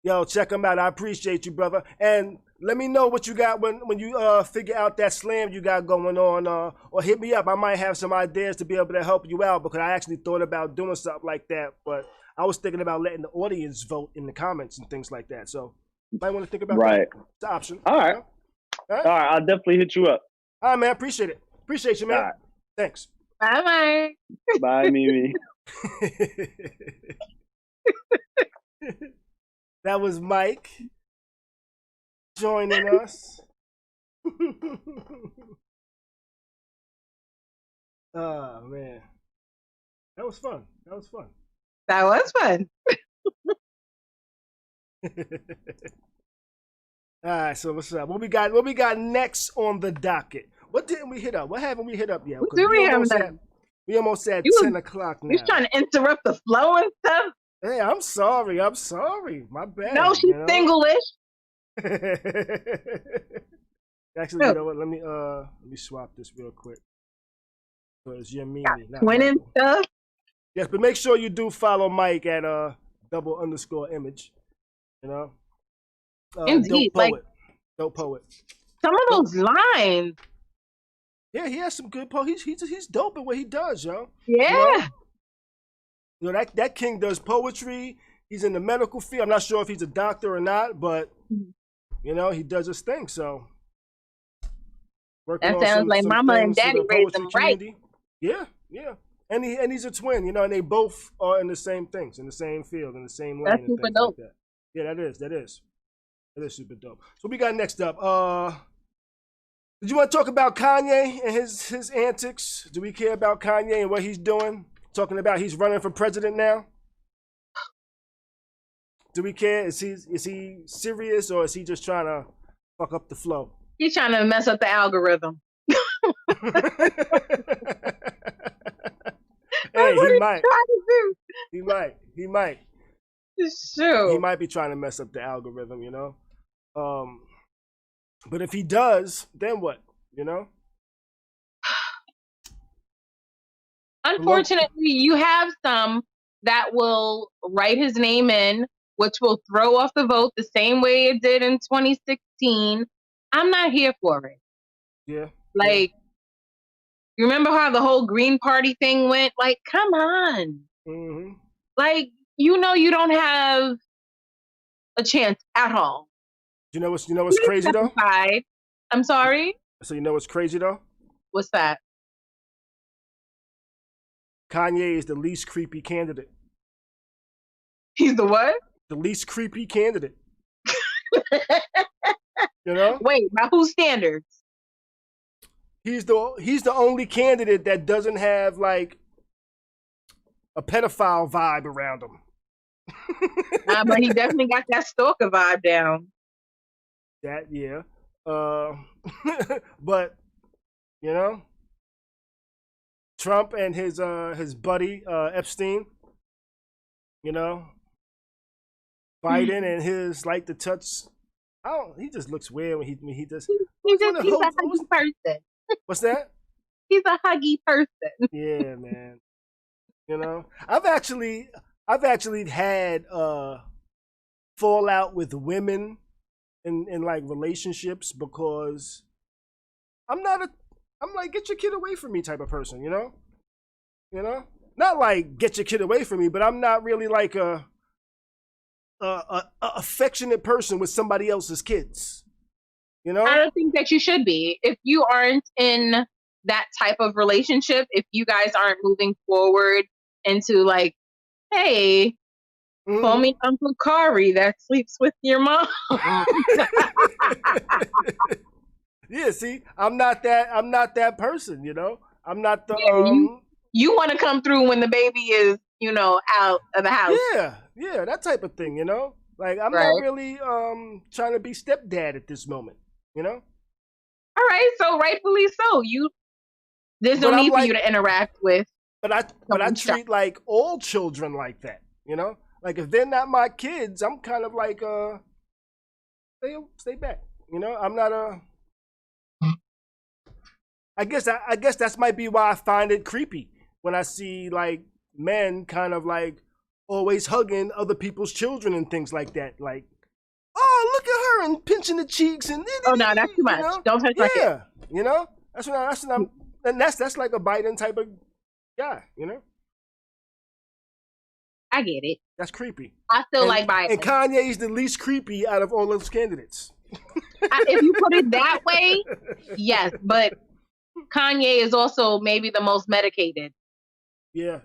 Yo, check him out. I appreciate you, brother. And let me know what you got when you figure out that slam you got going on, or hit me up. I might have some ideas to be able to help you out, because I actually thought about doing something like that, but I was thinking about letting the audience vote in the comments and things like that. So you might want to think about that. It's an option. All right. All right. I'll definitely hit you up. All right, man. Appreciate it. Appreciate you, man. All right. Thanks. Bye. Bye, Mimi. That was Mike joining us. Oh man, that was fun. That was fun. All right, so what's up? What we got next on the docket? What didn't we hit up? What haven't we hit up yet? We almost at 10 o'clock now. He's trying to interrupt the flow and stuff. Hey, I'm sorry. My bad. No, she's single-ish. Actually, you know what? Let me swap this real quick. Because you're Mimi. Twin and stuff. Yes, but make sure you do follow Mike at _image. You know? Indeed. Dope poet. Some of those lines. Yeah, he has some good poetry. He's dope at what he does, yo. Yeah. You know, that king does poetry. He's in the medical field. I'm not sure if he's a doctor or not, but you know, he does his thing. So that sounds like mama and daddy raised him right. Yeah. And he's a twin, you know, and they both are in the same things, in the same field, in the same lane. That's super dope. Like that. Yeah, that is super dope. So we got next up. Did you want to talk about Kanye and his antics? Do we care about Kanye and what he's doing? Talking about he's running for president now. Do we care? Is he serious, or is he just trying to fuck up the flow? He's trying to mess up the algorithm. Hey, What he are might. you trying to do? He might. Shoot. He might be trying to mess up the algorithm, you know? But if he does, then what? You know? Unfortunately, you have some that will write his name in, which will throw off the vote the same way it did in 2016. I'm not here for it. Yeah. Like, you remember how the whole Green Party thing went? Like, come on. Mm-hmm. Like, you don't have a chance at all. You know what's crazy though? I'm sorry? So you know what's crazy though? What's that? Kanye is the least creepy candidate. He's the what? The least creepy candidate. You know? Wait, by whose standards? He's the only candidate that doesn't have like a pedophile vibe around him. But he definitely got that stalker vibe down. That yeah. But you know, Trump and his buddy Epstein, you know, Biden and his like to touch. He just looks weird when he does. He's a huggy person. What's that? He's a huggy person. Yeah, man. You know, I've actually had fallout with women in like relationships because I'm like get your kid away from me type of person, you know? Not like get your kid away from me, but I'm not really like a affectionate person with somebody else's kids. You know? I don't think that you should be. If you aren't in that type of relationship, if you guys aren't moving forward into like, hey, call me Uncle Khary that sleeps with your mom. Yeah, see, I'm not that person, you know? I'm not the you want to come through when the baby is, out of the house. Yeah, that type of thing, you know? Like I'm not really trying to be stepdad at this moment, you know? All right, so rightfully so. There's no need for you to interact with. But I treat like all children like that, you know? Like if they're not my kids, I'm kind of like stay back. You know, I'm not I guess that's might be why I find it creepy when I see like men kind of like always hugging other people's children and things like that. Like, oh, look at her and pinching the cheeks and oh no, that's too much. You know? Don't touch my kid. You know, that's like a Biden type of guy. You know, I get it. That's creepy. I still like Biden. And Kanye's the least creepy out of all those candidates. If you put it that way, yes, but Kanye is also maybe the most medicated. Yeah,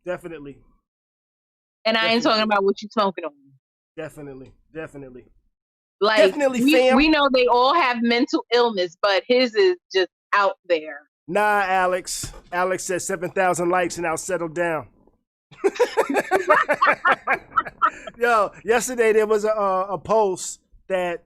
definitely. And I ain't talking about what you smoking on. Definitely. Like, definitely, fam. We know they all have mental illness, but his is just out there. Nah, Alex. Alex said 7,000 likes and I'll settle down. Yo, yesterday there was a post that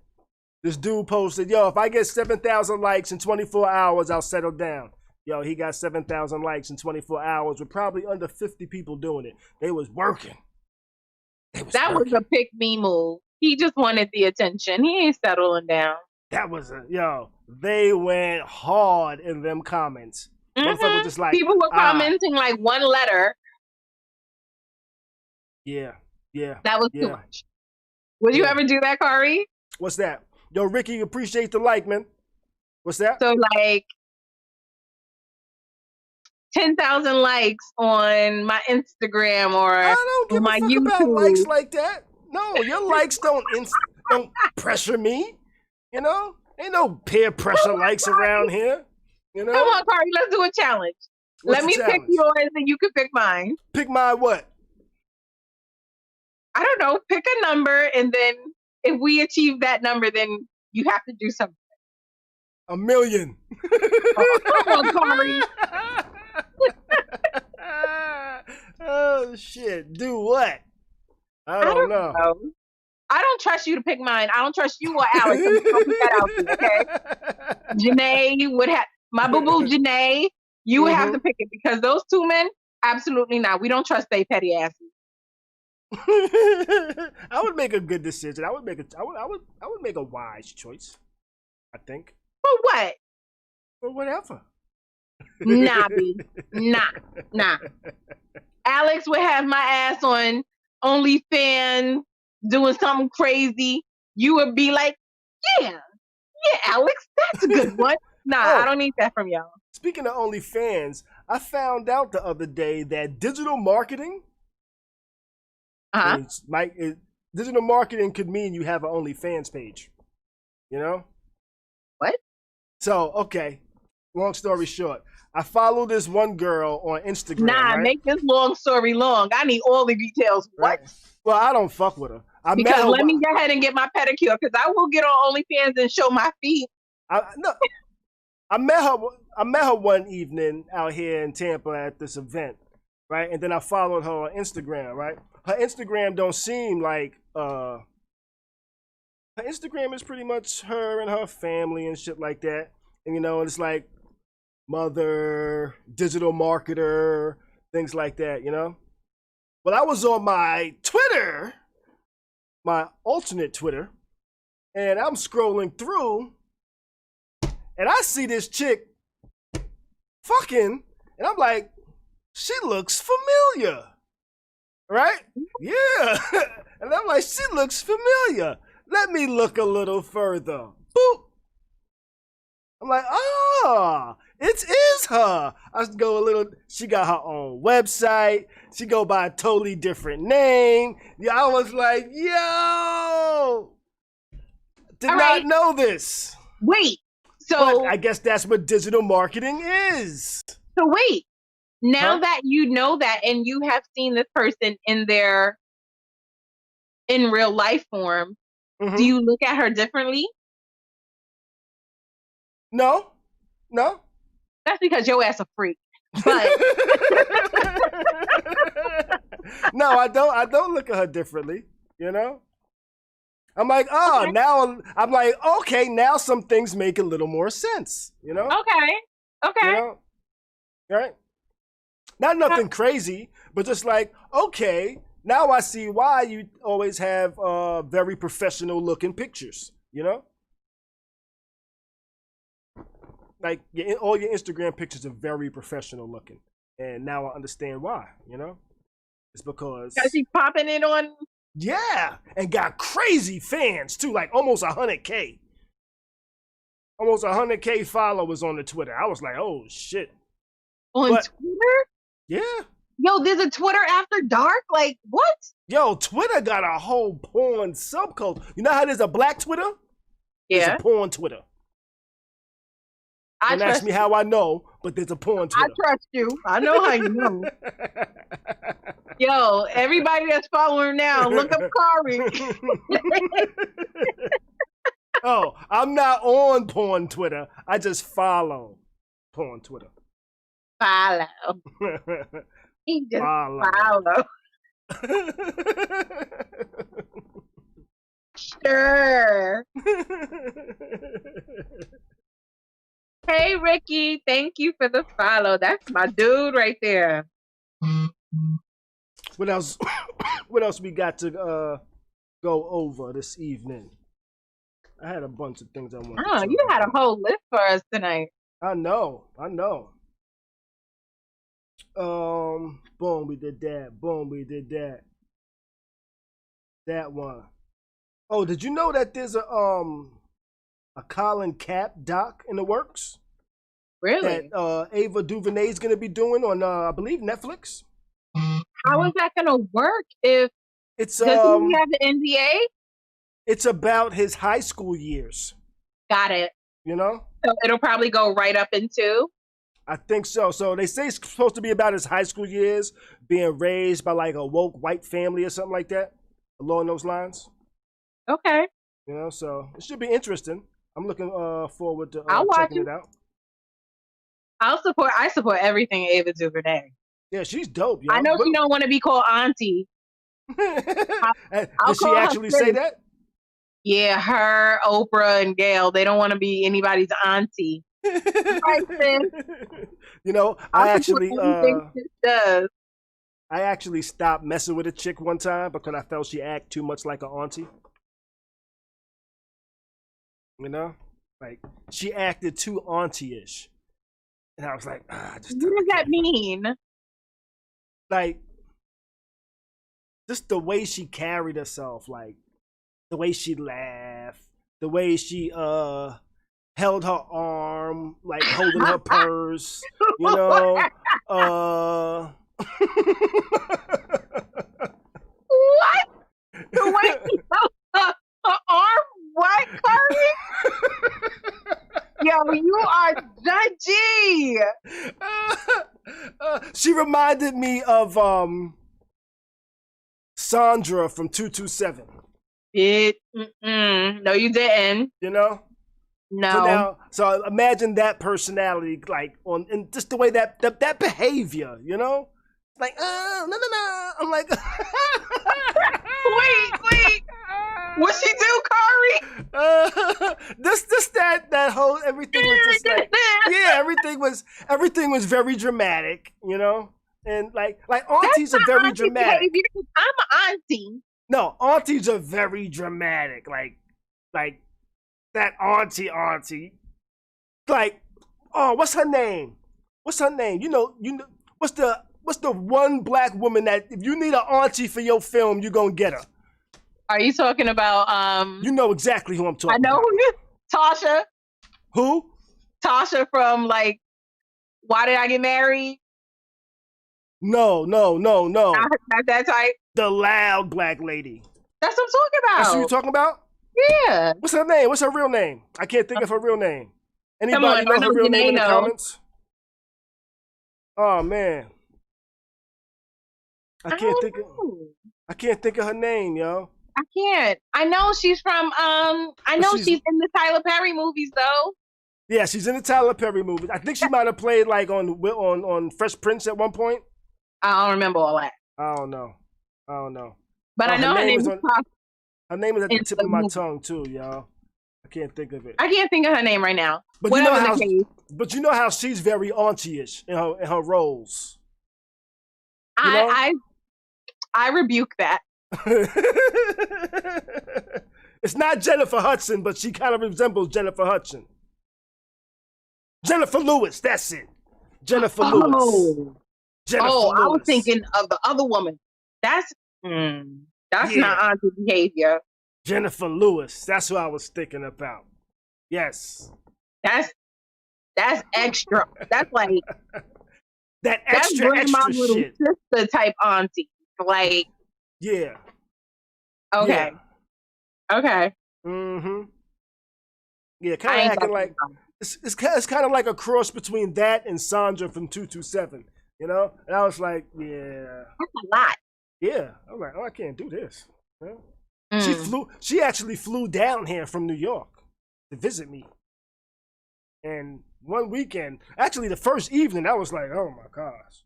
this dude posted. Yo, if I get 7,000 likes in 24 hours, I'll settle down. Yo, he got 7,000 likes in 24 hours with probably under 50 people doing it. They was working. That was a pick me move. He just wanted the attention. He ain't settling down. That was they went hard in them comments. Motherfucker just like people were commenting like one letter. Yeah. That was too much. Would you ever do that, Khary? What's that? Yo, Ricky, appreciate the like, man. What's that? So like 10,000 likes on my Instagram or I don't give my a fuck YouTube. about likes like that. No, your likes don't pressure me. You know, ain't no peer pressure likes around here. You know. Come on, Khary, let's do a challenge. Let me pick yours and you can pick mine. Pick my what? I don't know. Pick a number, and then if we achieve that number, then you have to do something. 1 million. Come on, Khary. Oh shit! Do what? I don't know. I don't trust you to pick mine. I don't trust you or Alex. I'm gonna put that out there, okay? Janae would have. my boo-boo Janae, you would have Mhm. to pick it because those two men, absolutely not. We don't trust they petty asses. I would make a good decision. I would make a wise choice. I think. For what? Or whatever. Nah, B. Nah. Alex would have my ass on OnlyFans doing something crazy. You would be like, yeah, Alex, that's a good one. Nah, Oh. I don't need that from y'all. Speaking of OnlyFans, I found out the other day that digital marketing, Uh-huh. digital marketing could mean you have an OnlyFans page. You know? What? So, okay. Long story short, I follow this one girl on Instagram. Nah, right? make this long story long. I need all the details. What? Right. Well, I don't fuck with her. Because let me go ahead and get my pedicure because I will get on OnlyFans and show my feet. I met her one evening out here in Tampa at this event, right? And then I followed her on Instagram, right? Her Instagram don't seem like her Instagram is pretty much her and her family and shit like that. And you know, it's like mother, digital marketer, things like that, you know? Well, I was on my Twitter, my alternate Twitter, and I'm scrolling through and I see this chick fucking, and I'm like, she looks familiar, right? Yeah. And I'm like, she looks familiar. Let me look a little further. Boop. I'm like, it is her. I go a little, she got her own website. She go by a totally different name. Yeah, I was like, yo, did not know this. Wait, so But I guess that's what digital marketing is. So wait, now that you know that and you have seen this person in real life form, do you look at her differently? No. That's because your ass a freak. But no, I don't look at her differently, you know? I'm like, now I'm like, okay, now some things make a little more sense, you know? Okay. You know? Right? Not nothing crazy, but just like, okay, now I see why you always have very professional looking pictures, you know? Like all your Instagram pictures are very professional looking. And now I understand why, you know? It's because she's popping it on. Yeah, and got crazy fans too, like almost 100K. Almost 100K followers on the Twitter. I was like, oh shit. On Twitter? Yeah. Yo, there's a Twitter after dark? Like, what? Yo, Twitter got a whole porn subculture. You know how there's a black Twitter? Yeah. There's a porn Twitter. Don't ask me how I know, but there's a porn Twitter. I trust you. I know how you know. Yo, everybody that's following now, look up Khary. Oh, I'm not on porn Twitter. I just follow porn Twitter. Follow. He just follow. Sure. Hey, Ricky. Thank you for the follow. That's my dude right there. What else? What else we got to go over this evening? I had a bunch of things I wanted. Oh, you had a whole list for us tonight. I know. Boom, we did that. Boom, we did that. That one. Oh, did you know that there's a Colin Cap doc in the works? Really? That Ava DuVernay is gonna be doing on I believe Netflix. How is that gonna work if it's does he have the NDA? It's about his high school years. Got it. You know? So it'll probably go right up into? I think so. So they say it's supposed to be about his high school years, being raised by like a woke white family or something like that, along those lines. Okay. You know, so it should be interesting. I'm looking forward to checking it out. I support everything Ava DuVernay. Yeah, she's dope. Yo. I know she don't want to be called auntie. Did she actually say that? Yeah, her, Oprah, and Gail, they don't want to be anybody's auntie. Right, sis. You know, I can do anything sis does. I actually stopped messing with a chick one time because I felt she acted too much like an auntie. You know, like she acted too auntie-ish, and I was like, what does that mean? Like, just the way she carried herself, like the way she laughed, the way she held her arm, like holding her purse, you know. What? The way she held her arm? What, Khary? Yo, you are judgy. She reminded me of Sandra from 227. No, you didn't. You know? No. So imagine that personality, like and just the way that behavior, you know? Like, no. I'm like, wait. What she do, Khary? That whole everything was just like, yeah, everything was very dramatic, you know? And like aunties are very dramatic. I'm an auntie. No, aunties are very dramatic. Like that auntie. Like, oh, what's her name? You know, what's the one black woman that if you need an auntie for your film, you're gonna get her? Are you talking about You know exactly who I'm talking about. I know who you Tasha. Who? Tasha from like Why Did I Get Married? No. Not that type. The loud black lady. That's what I'm talking about. That's who you're talking about? Yeah. What's her name? What's her real name? I can't think of her real name. Anybody know her real name in the comments? Oh man. I can't think of her name, yo. I can't. I know she's from she's in the Tyler Perry movies though. Yeah, she's in the Tyler Perry movies. I think she might have played like on Fresh Prince at one point. I don't remember all that. I don't know. But I know her name is her name is at the tip of my tongue too, y'all. I can't think of it. I can't think of her name right now. But you know how she's very auntie-ish in her roles. You know? I rebuke that. It's not Jennifer Hudson, but she kind of resembles Jennifer Hudson. Jennifer Lewis, that's it. Jennifer Lewis. I was thinking of the other woman. That's not auntie behavior. Jennifer Lewis, that's who I was thinking about. Yes. That's extra. That's like that extra shit. Sister type auntie. Like, yeah. Okay. Yeah. Okay. Mm-hmm. Yeah, kind of acting like it's kind of like a cross between that and Sandra from 227. You know, and I was like, yeah, that's a lot. Yeah, I'm like, oh, I can't do this. You know? She actually flew down here from New York to visit me, and one weekend, actually the first evening, I was like, oh my gosh.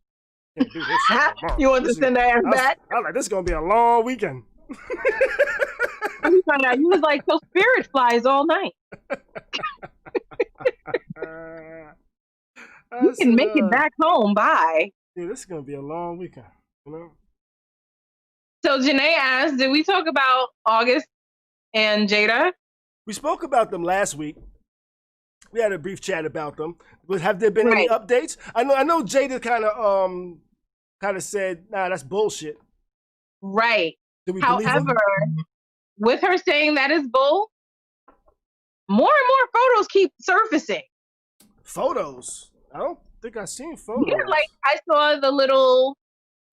Can't do this. You want to send her ass back? I was like, this is gonna be a long weekend. You was like, so spirit flies all night. You can make it back home. Bye. Yeah, this is gonna be a long weekend. You know. So Janae asked, did we talk about August and Jada? We spoke about them last week. We had a brief chat about them. But have there been any updates? I know Jada kind of said, nah, that's bullshit. Right. However, with her saying that is bull, more and more photos keep surfacing. Photos? I don't think I've seen photos. Yeah, like I saw the little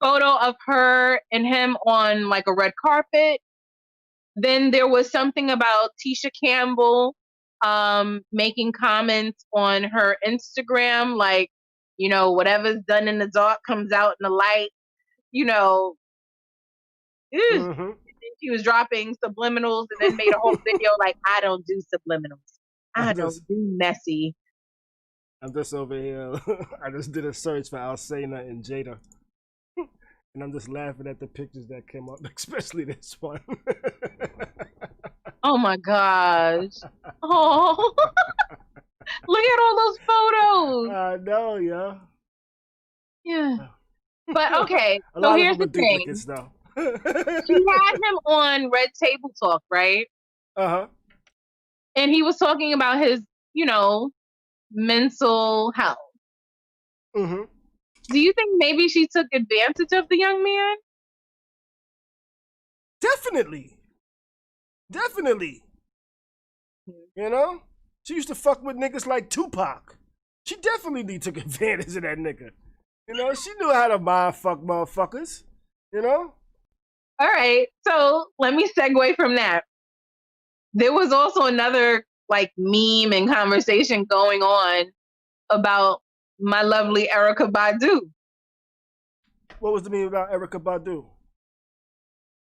photo of her and him on like a red carpet. Then there was something about Tisha Campbell making comments on her Instagram, like, you know, whatever's done in the dark comes out in the light, you know. She was dropping subliminals and then made a whole video like, I don't do subliminals. I don't do messy. I'm just over here. I just did a search for Alcena and Jada. And I'm just laughing at the pictures that came up, especially this one. Oh my gosh. Oh. Look at all those photos. I know, yo. Yeah. But okay, A so lot here's of them the are thing. duplicates, though. She had him on Red Table Talk, right? Uh-huh. And he was talking about his, mental health. Mm-hmm. Do you think maybe she took advantage of the young man? Definitely. You know? She used to fuck with niggas like Tupac. She definitely took advantage of that nigga. You know, she knew how to mind fuck motherfuckers. You know? All right, so let me segue from that. There was also another meme and conversation going on about my lovely Erykah Badu. What was the meme about Erykah Badu?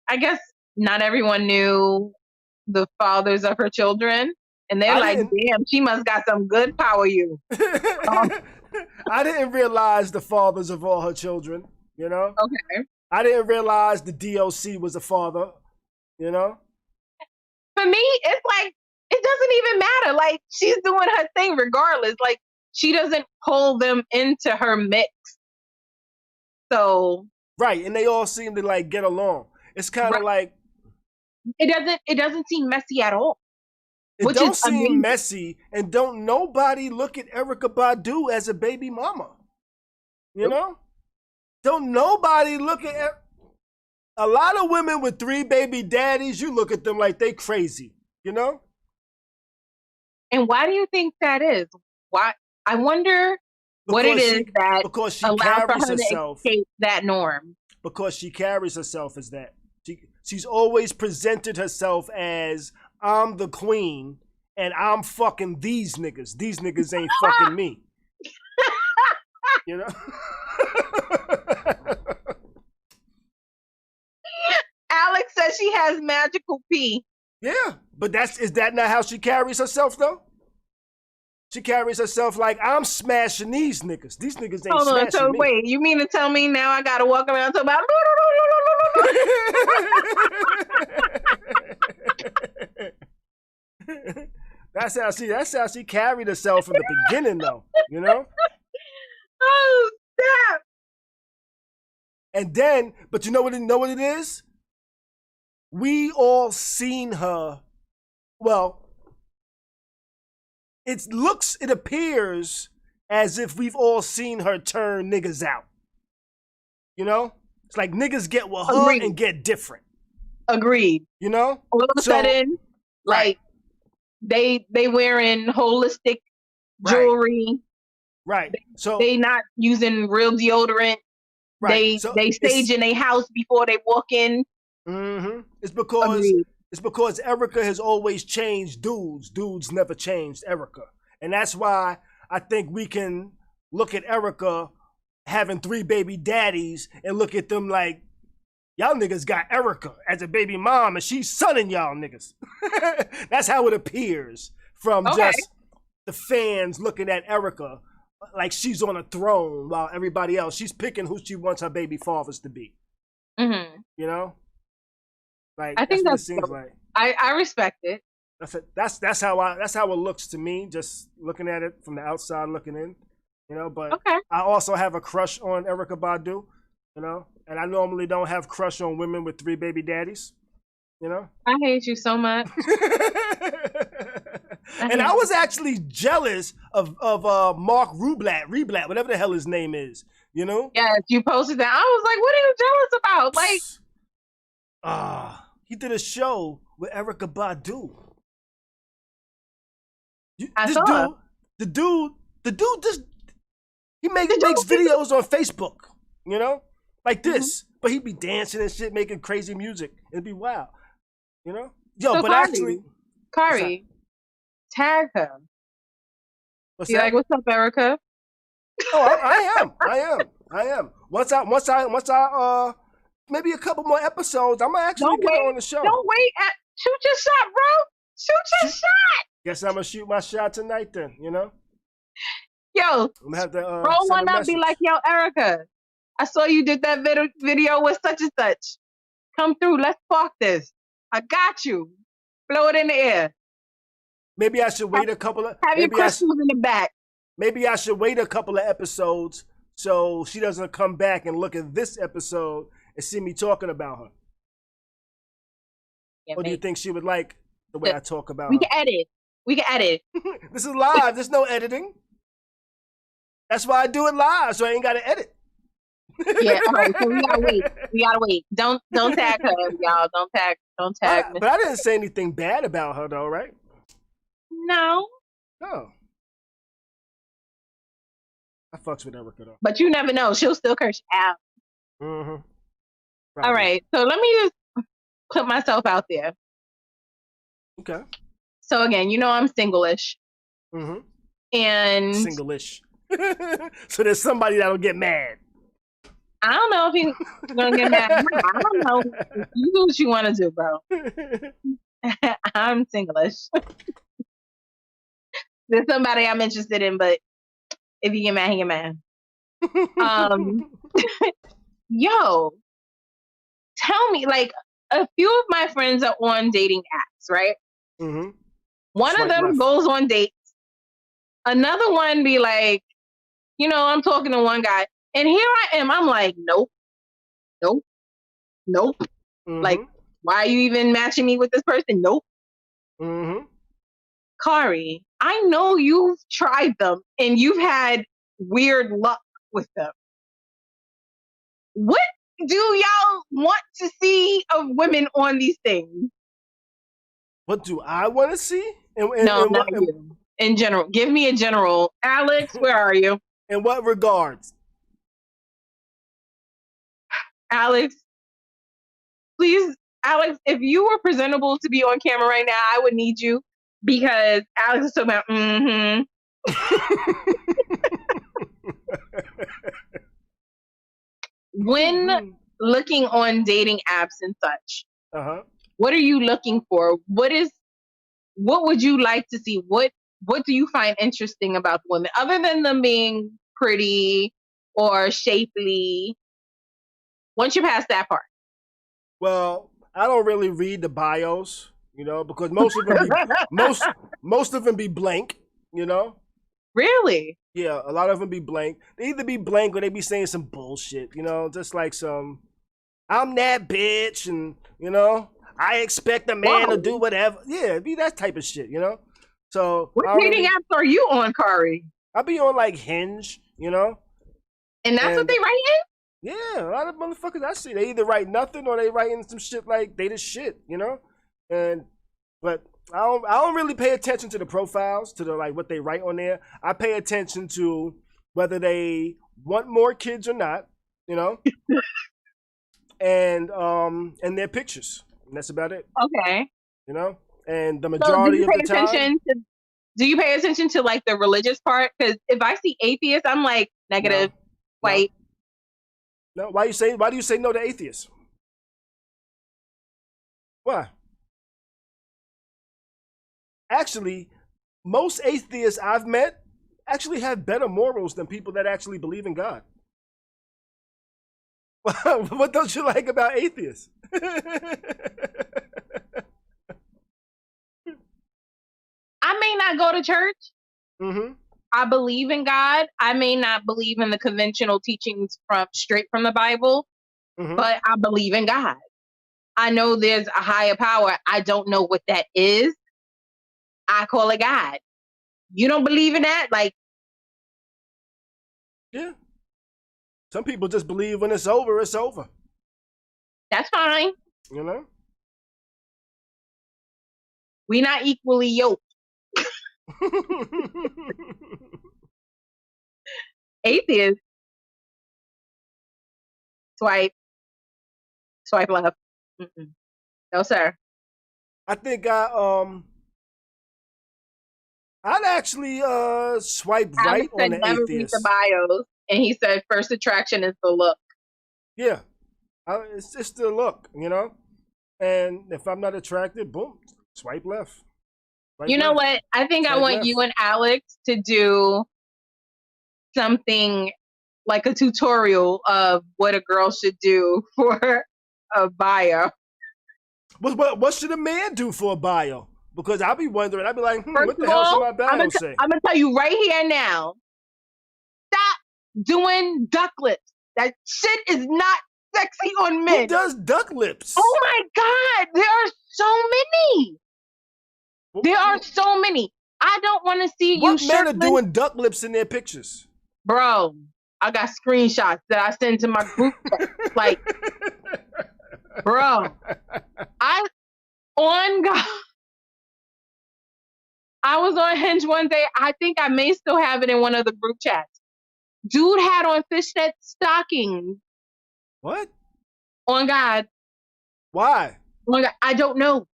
I guess not everyone knew the fathers of her children. And they're damn, she must got some good power, you. I didn't realize the fathers of all her children, you know? Okay. I didn't realize the DOC was a father, you know? For me, it's it doesn't even matter. She's doing her thing regardless. She doesn't pull them into her mix. So. Right, and they all seem to get along. It's kind of like. It doesn't seem messy at all. It don't seem messy, and don't nobody look at Erykah Badu as a baby mama. You know? Don't nobody look at a lot of women with 3 baby daddies, you look at them like they crazy, you know? And why do you think that is? Why? I wonder what it is that because she allows for carries her herself, to escape that norm. Because she carries herself as that. She's always presented herself as, I'm the queen, and I'm fucking these niggas. These niggas ain't fucking me. You know? Alex says she has magical pee. Yeah, but is that not how she carries herself, though? She carries herself like, I'm smashing these niggas. These niggas ain't smashing me. So wait, you mean to tell me now I gotta walk around talking about That's how she carried herself from the beginning, though. You know? Oh, snap. And then, but you know what it is? We all seen her. Well, it appears as if we've all seen her turn niggas out. You know? It's like niggas get with her and get different. Agreed. You know? All of a sudden, they wearing holistic jewelry. Right. So they not using real deodorant. Right. They stage in a house before they walk in. Mm-hmm. It's because Erykah has always changed dudes. Dudes never changed Erykah. And that's why I think we can look at Erykah having 3 baby daddies and look at them like, y'all niggas got Erykah as a baby mom and she's sonning y'all niggas. That's how it appears from just the fans looking at Erykah like she's on a throne while everybody else, she's picking who she wants her baby fathers to be. Mm-hmm. You know? Like, I think what it seems like. I respect it. That's how it looks to me, just looking at it from the outside looking in. You know, but I also have a crush on Erykah Badu, you know, and I normally don't have crush on women with 3 baby daddies, you know. I hate you so much. And I was actually jealous of Mark Rublat, whatever the hell his name is, you know. Yes, you posted that. I was like, what are you jealous about? Like, he did a show with Erykah Badu. The dude just he makes videos on Facebook, you know, like this. Mm-hmm. But he'd be dancing and shit, making crazy music. It'd be wild, you know. Yo, so but Khary, actually, Khary, tag her. What's like, what's up, Erykah? Oh, I am. Once I maybe a couple more episodes, I'm gonna actually get on the show. Don't wait. Shoot your shot, bro. Shoot your shot. Guess I'm gonna shoot my shot tonight then, you know? Yo, I'm gonna have to roll one up, be like, yo, Erykah, I saw you did that video with such and such. Come through, let's spark this. I got you. Blow it in the air. Maybe I should wait a couple of. Have your crystals in the back. Maybe I should wait a couple of episodes so she doesn't come back and look at this episode and see me talking about her. Yeah, or do you think she would like the way I talk about her? We can edit. This is live. There's no editing. That's why I do it live, so I ain't got to edit. Yeah, all right, so we gotta wait. Don't tag her, y'all. Don't tag me. But I didn't say anything bad about her, though, right? No. I fucks with Erica, though. But you never know. She'll still curse you out. Mm-hmm. All right, so let me just put myself out there. Okay. So again, you know I'm single-ish. Mm-hmm. And single-ish. So there's somebody that'll get mad. I don't know if he's gonna get mad. I don't know. You do what you want to do, bro. I'm single-ish. There's somebody I'm interested in, but if he get mad, he get mad. Yo, tell me, like, a few of my friends are on dating apps, right? Mm-hmm. One of them goes on dates. Another one be like, you know, I'm talking to one guy, and here I am. I'm like, nope. Mm-hmm. Like, why are you even matching me with this person? Nope. Mm-hmm. Khary, I know you've tried them and you've had weird luck with them. What do y'all want to see of women on these things? What do I want to see? No, not you. In general. Give me a general. Alex, where are you? In what regards? Alex, please, Alex, if you were presentable to be on camera right now, I would need you because Alex is talking about, When looking on dating apps and such, what are you looking for? What would you like to see? What do you find interesting about women other than them being pretty or shapely? Once you pass that part. Well, I don't really read the bios, you know, because most of them most of them be blank, you know. Really? Yeah, a lot of them be blank. They either be blank or they be saying some bullshit, you know, just like some, I'm that bitch, and you know, I expect a man to do whatever. Yeah, be that type of shit, you know. So what dating apps are you on, Khary? I be on like Hinge, you know. And that's what they write in? Yeah, a lot of motherfuckers I see, they either write nothing or they writing some shit like they the shit, you know. But I don't really pay attention to the profiles, to the like what they write on there. I pay attention to whether they want more kids or not, you know, and their pictures. And that's about it. Okay. You know, and the majority of the time. Do you pay attention to like the religious part? Because if I see atheists, I'm like negative, white. No, why do you say no to atheists? Why? Actually, most atheists I've met actually have better morals than people that actually believe in God. What don't you like about atheists? I may not go to church. Mm-hmm. I believe in God. I may not believe in the conventional teachings straight from the Bible, but I believe in God. I know there's a higher power. I don't know what that is. I call it God. You don't believe in that? Like, yeah. Some people just believe when it's over, it's over. That's fine. You know? We're not equally yoked. Atheist. Swipe left. No, sir. I think I'd actually swipe right on the never read atheist. the bios, and he said first attraction is the look. Yeah, it's just the look, you know. And if I'm not attracted, boom, swipe left. You know what? I think I want you and Alex to do something like a tutorial of what a girl should do for a bio. What should a man do for a bio? Because I'll be wondering. I'll be like, First what the of hell should all, my bio say? I'm gonna tell you right here now. Stop doing duck lips. That shit is not sexy on Who men. does duck lips? Oh my God, there are so many. There are so many. I don't want to see you What men are shirtless. doing duck lips in their pictures? Bro, I got screenshots that I send to my group. Like, bro, on God. I was on Hinge one day. I think I may still have it in one of the group chats. Dude had on fishnet stockings. What? On God. Why? On God. I don't know.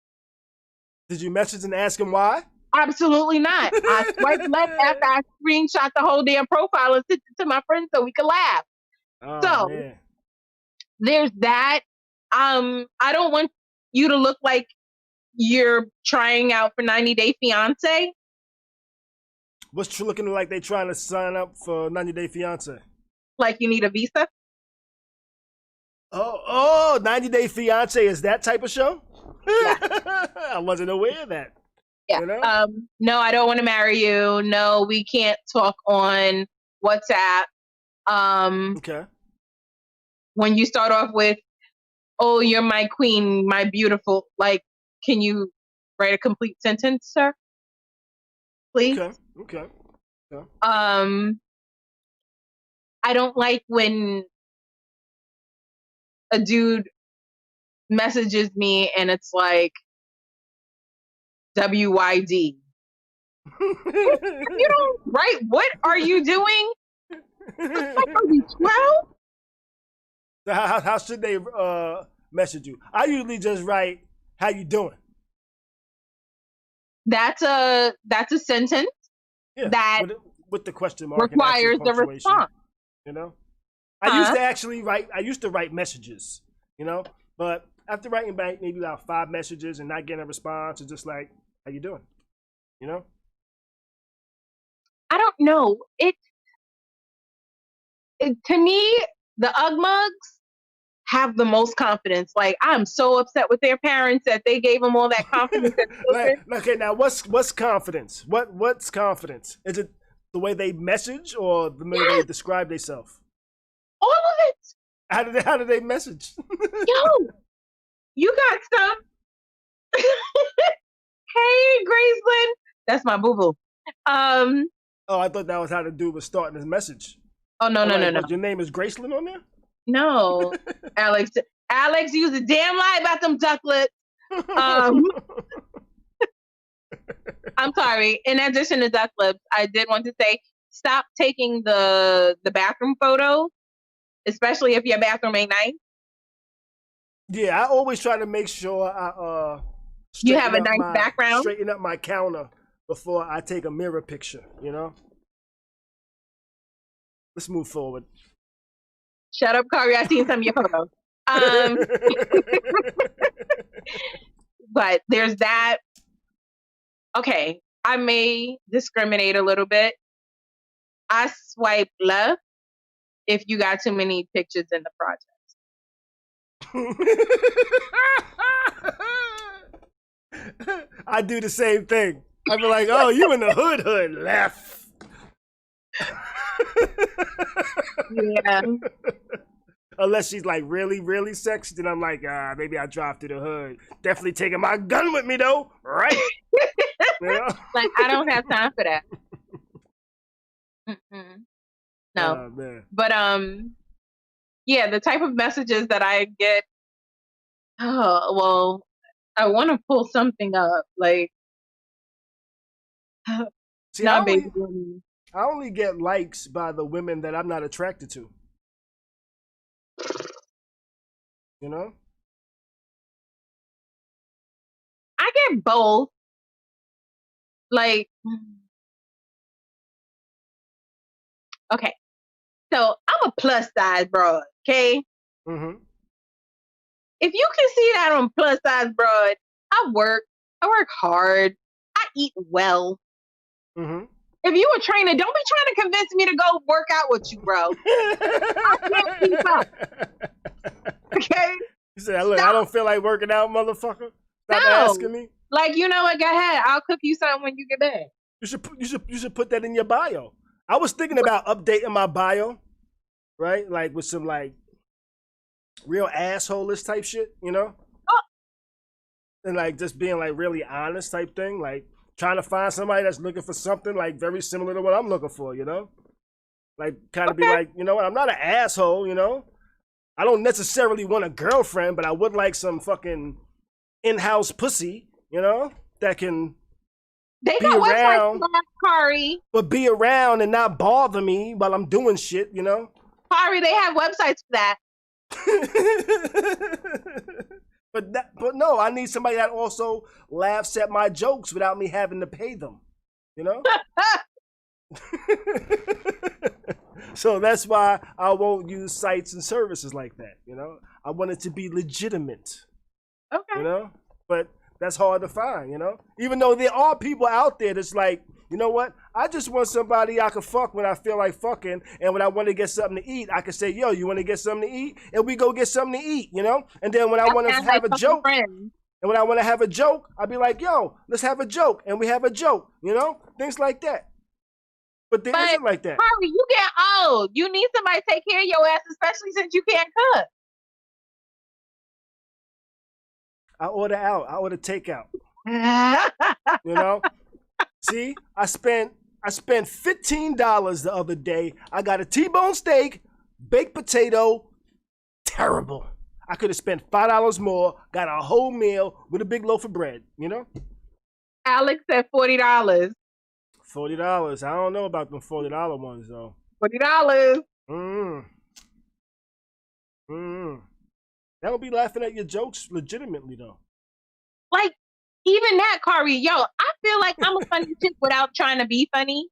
Did you message and ask him why? Absolutely not. I swiped left after I screenshot the whole damn profile and sent it to my friends so we could laugh. Oh, So man. there's that. I don't want you to look like you're trying out for 90 Day Fiance. What's looking like they trying to sign up for 90 Day Fiance? Like you need a visa. Oh, 90 Day Fiance is that type of show? Yeah. I wasn't aware of that. Yeah. You know? No, I don't want to marry you. No, we can't talk on WhatsApp. Okay. When you start off with, "Oh, you're my queen, my beautiful," like, can you write a complete sentence, sir? Please. Okay. I don't like when a dude messages me and it's like WYD. You don't write, what are you doing? Like, are you 12? How should they message you? I usually just write, "How you doing?" That's a sentence that with the question mark requires the response. You know, I used to write messages. You know, but after writing back maybe about 5 messages and not getting a response, it's just like, "How you doing?" You know. I don't know. It to me, the Ugg mugs have the most confidence. Like, I'm so upset with their parents that they gave them all that confidence. Okay, now what's confidence? What's confidence? Is it the way they message or the way they describe themselves? All of it. How do they message? Yo, you got some. Hey, Graceland. That's my boo-boo. Oh, I thought that was how the dude was starting his message. Oh, no. Your name is Graceland on there? No. Alex, you was a damn lie about them ducklets. I'm sorry. In addition to duck lips, I did want to say, stop taking the bathroom photos, especially if your bathroom ain't nice. Yeah, I always try to make sure I you have a nice background. Straighten up my counter before I take a mirror picture, you know? Let's move forward. Shut up, Khary. I seen some of your photos. But there's that. Okay, I may discriminate a little bit. I swipe left if you got too many pictures in the project. I do the same thing. I be like, "Oh, you in the hood, left." Yeah. Unless she's like really, really sexy, then I'm like, maybe I drive through the hood. Definitely taking my gun with me though, right? You know? Like, I don't have time for that. No. Man. But yeah, the type of messages that I get. Oh well, I want to pull something up. Like, see, not I only get likes by the women that I'm not attracted to. You know? I get both. Like, okay, so I'm a plus size broad, okay? Mm-hmm. If you can see that I'm plus size broad, I work hard, I eat well. Mm-hmm. If you a trainer, don't be trying to convince me to go work out with you, bro. I can't keep up. Okay? You said, "Look, I don't feel like working out, motherfucker. Stop asking me." Like, you know what? Go ahead. I'll cook you something when you get back. You should put that in your bio. I was thinking about updating my bio, right? Like with some like real asshole-ish type shit, you know? Oh. And like just being like really honest type thing, like trying to find somebody that's looking for something like very similar to what I'm looking for, you know? Like kind of be like, you know what? I'm not an asshole, you know? I don't necessarily want a girlfriend, but I would like some fucking in-house pussy, you know, that can They be got websites around, for that, Khary. but be around and not bother me while I'm doing shit, you know. Khary, they have websites for that. but no, I need somebody that also laughs at my jokes without me having to pay them, you know. So that's why I won't use sites and services like that, you know. I want it to be legitimate. Okay. You know? But that's hard to find, you know? Even though there are people out there that's like, you know what? I just want somebody I can fuck when I feel like fucking, and when I want to get something to eat, I can say, yo, you want to get something to eat? And we go get something to eat, you know? And then when I want to have a joke, and when I want to have a joke, I'll be like, yo, let's have a joke. And we have a joke, you know? Things like that. But there isn't like that. Khary, you get old. You need somebody to take care of your ass, especially since you can't cook. I order out. I order takeout. You know? See, I spent $15 the other day. I got a T-bone steak, baked potato, terrible. I could have spent $5 more, got a whole meal with a big loaf of bread, you know? Alex said $40. $40. I don't know about them $40 ones though. $40. That would be laughing at your jokes legitimately though. Like, even that, Khary, yo, I feel like I'm a funny chick without trying to be funny.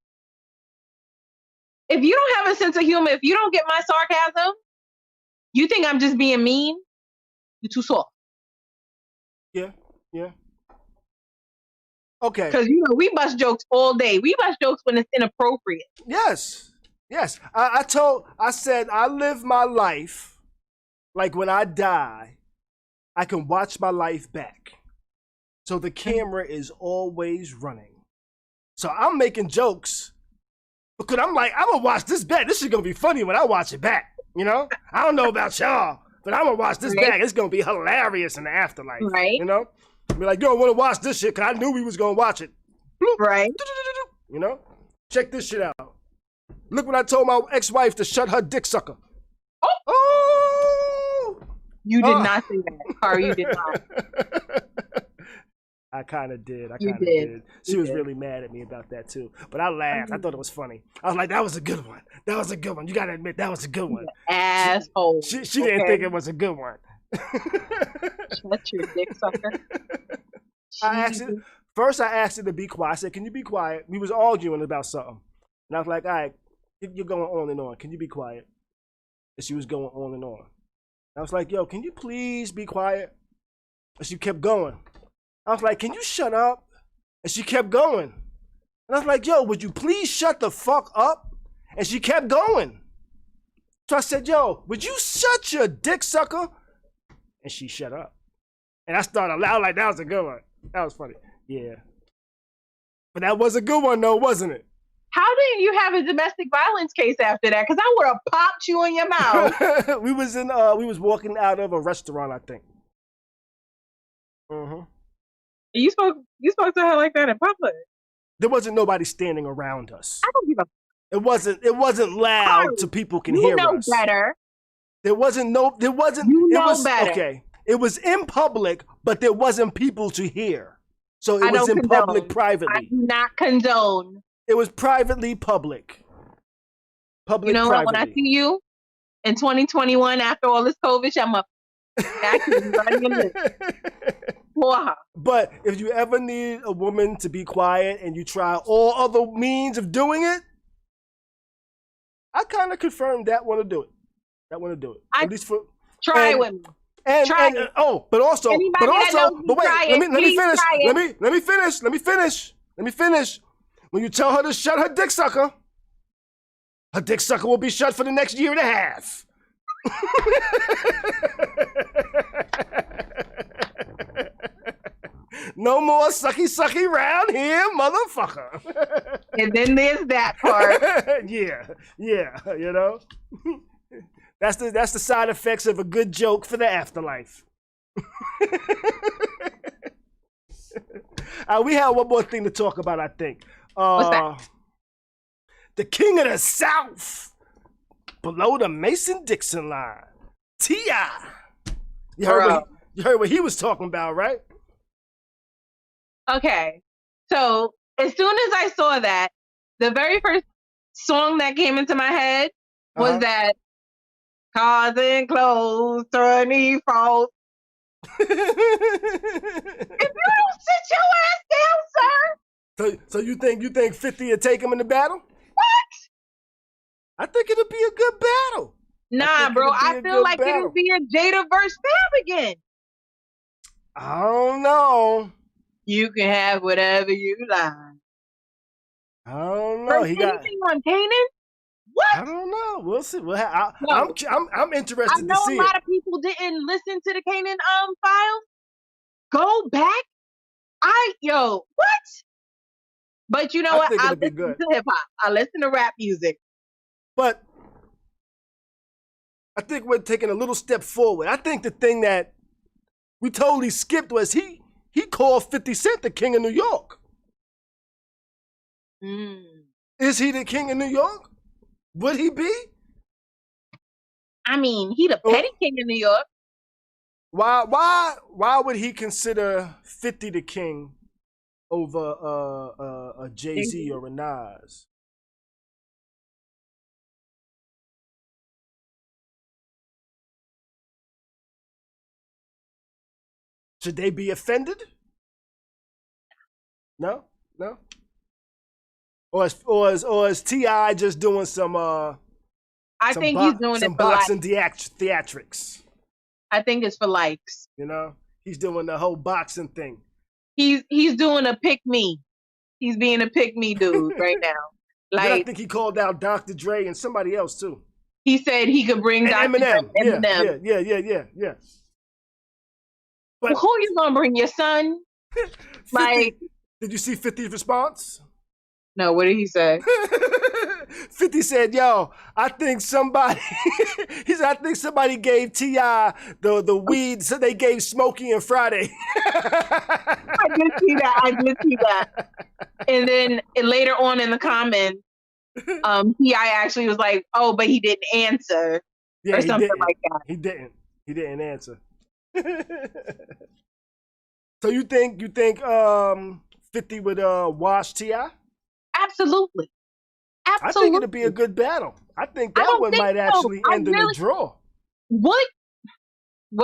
If you don't have a sense of humor, if you don't get my sarcasm, you think I'm just being mean? You're too soft. Yeah. Okay. Because, you know, we bust jokes all day. We bust jokes when it's inappropriate. Yes. I said I live my life like when I die, I can watch my life back. So the camera is always running. So I'm making jokes because I'm like, I'm gonna watch this back. This is gonna be funny when I watch it back. You know? I don't know about y'all, but I'm gonna watch this back. It's gonna be hilarious in the afterlife. Right. You know? Be like, you don't wanna watch this shit because I knew we was gonna watch it. Right. You know? Check this shit out. Look what I told my ex-wife to shut her dick sucker. Oh! You did not say that, Khary. You did not. I kind of did. You did. She was really mad at me about that too. But I laughed. I thought it was funny. I was like, that was a good one. That was a good one. You got to admit, that was a good one. Asshole. She didn't think it was a good one. Shut your dick sucker. First I asked her to be quiet. I said, can you be quiet? We was arguing about something. And I was like, all right, you're going on and on. Can you be quiet? And she was going on and on. I was like, yo, can you please be quiet? And she kept going. I was like, can you shut up? And she kept going. And I was like, yo, would you please shut the fuck up? And she kept going. So I said, yo, would you shut your dick sucker? And she shut up. And I started loud like, that was a good one. That was funny. Yeah. But that was a good one though, wasn't it? How didn't you have a domestic violence case after that? Because I would have popped you in your mouth. we was walking out of a restaurant, I think. Mm-hmm. You spoke to her like that in public. There wasn't nobody standing around us. I don't give a. It wasn't loud so people can hear us. You know better. There wasn't. You know better. Okay. It was in public, but there wasn't people to hear. So it was in public privately. I do not condone. It was privately public. Public. You know privately. what? When I see you in 2021 after all this COVID shit, I'm up. But if you ever need a woman to be quiet and you try all other means of doing it, I kind of confirmed that want to do it. At least for try with me. But also, wait, let me finish. When you tell her to shut her dick sucker will be shut for the next year and a half. No more sucky round here, motherfucker. And then there's that part. Yeah, you know. That's the side effects of a good joke for the afterlife. We have one more thing to talk about, I think. What's that? The king of the South, below the Mason-Dixon line, T.I. You heard what he was talking about, right? Okay. So as soon as I saw that, the very first song that came into my head was that cars and clothes, 24. If you don't sit your ass down, sir. So you think 50 will take him in the battle? What? I think it'll be a good battle. Nah, bro. I feel like it'll be a Jada versus Fab again. I don't know. You can have whatever you like. I don't know. He got anything on Kanan? What? I don't know. We'll see. I'm interested I know to see a lot of people didn't listen to the Kanan files. Go back. What? But you know what? I listen to hip hop. I listen to rap music. But I think we're taking a little step forward. I think the thing that we totally skipped was he called 50 Cent the king of New York. Is he the king of New York? Would he be? I mean, he the petty king of New York. Why would he consider 50 the king over a Jay-Z or a Nas? Should they be offended? No? Or is T.I. just doing some I think he's doing it for boxing theatrics. I think it's for likes. You know? He's doing the whole boxing thing. He's doing a pick me. He's being a pick me dude right now. Like I think he called out Dr. Dre and somebody else too. He said he could bring Dr. Eminem. Eminem. Yeah. But who you gonna bring, your son? 50, did you see 50's response? No, what did he say? 50 said, yo, I think somebody he said, I think somebody gave T.I. the weed, so they gave Smokey and Friday. I did see that. And then later on in the comments, T.I. actually was like, oh, but he didn't answer. Or something like that. He didn't answer. So you think 50 would wash T.I.? Absolutely. I think it'll be a good battle. I think that one might actually end in a draw. What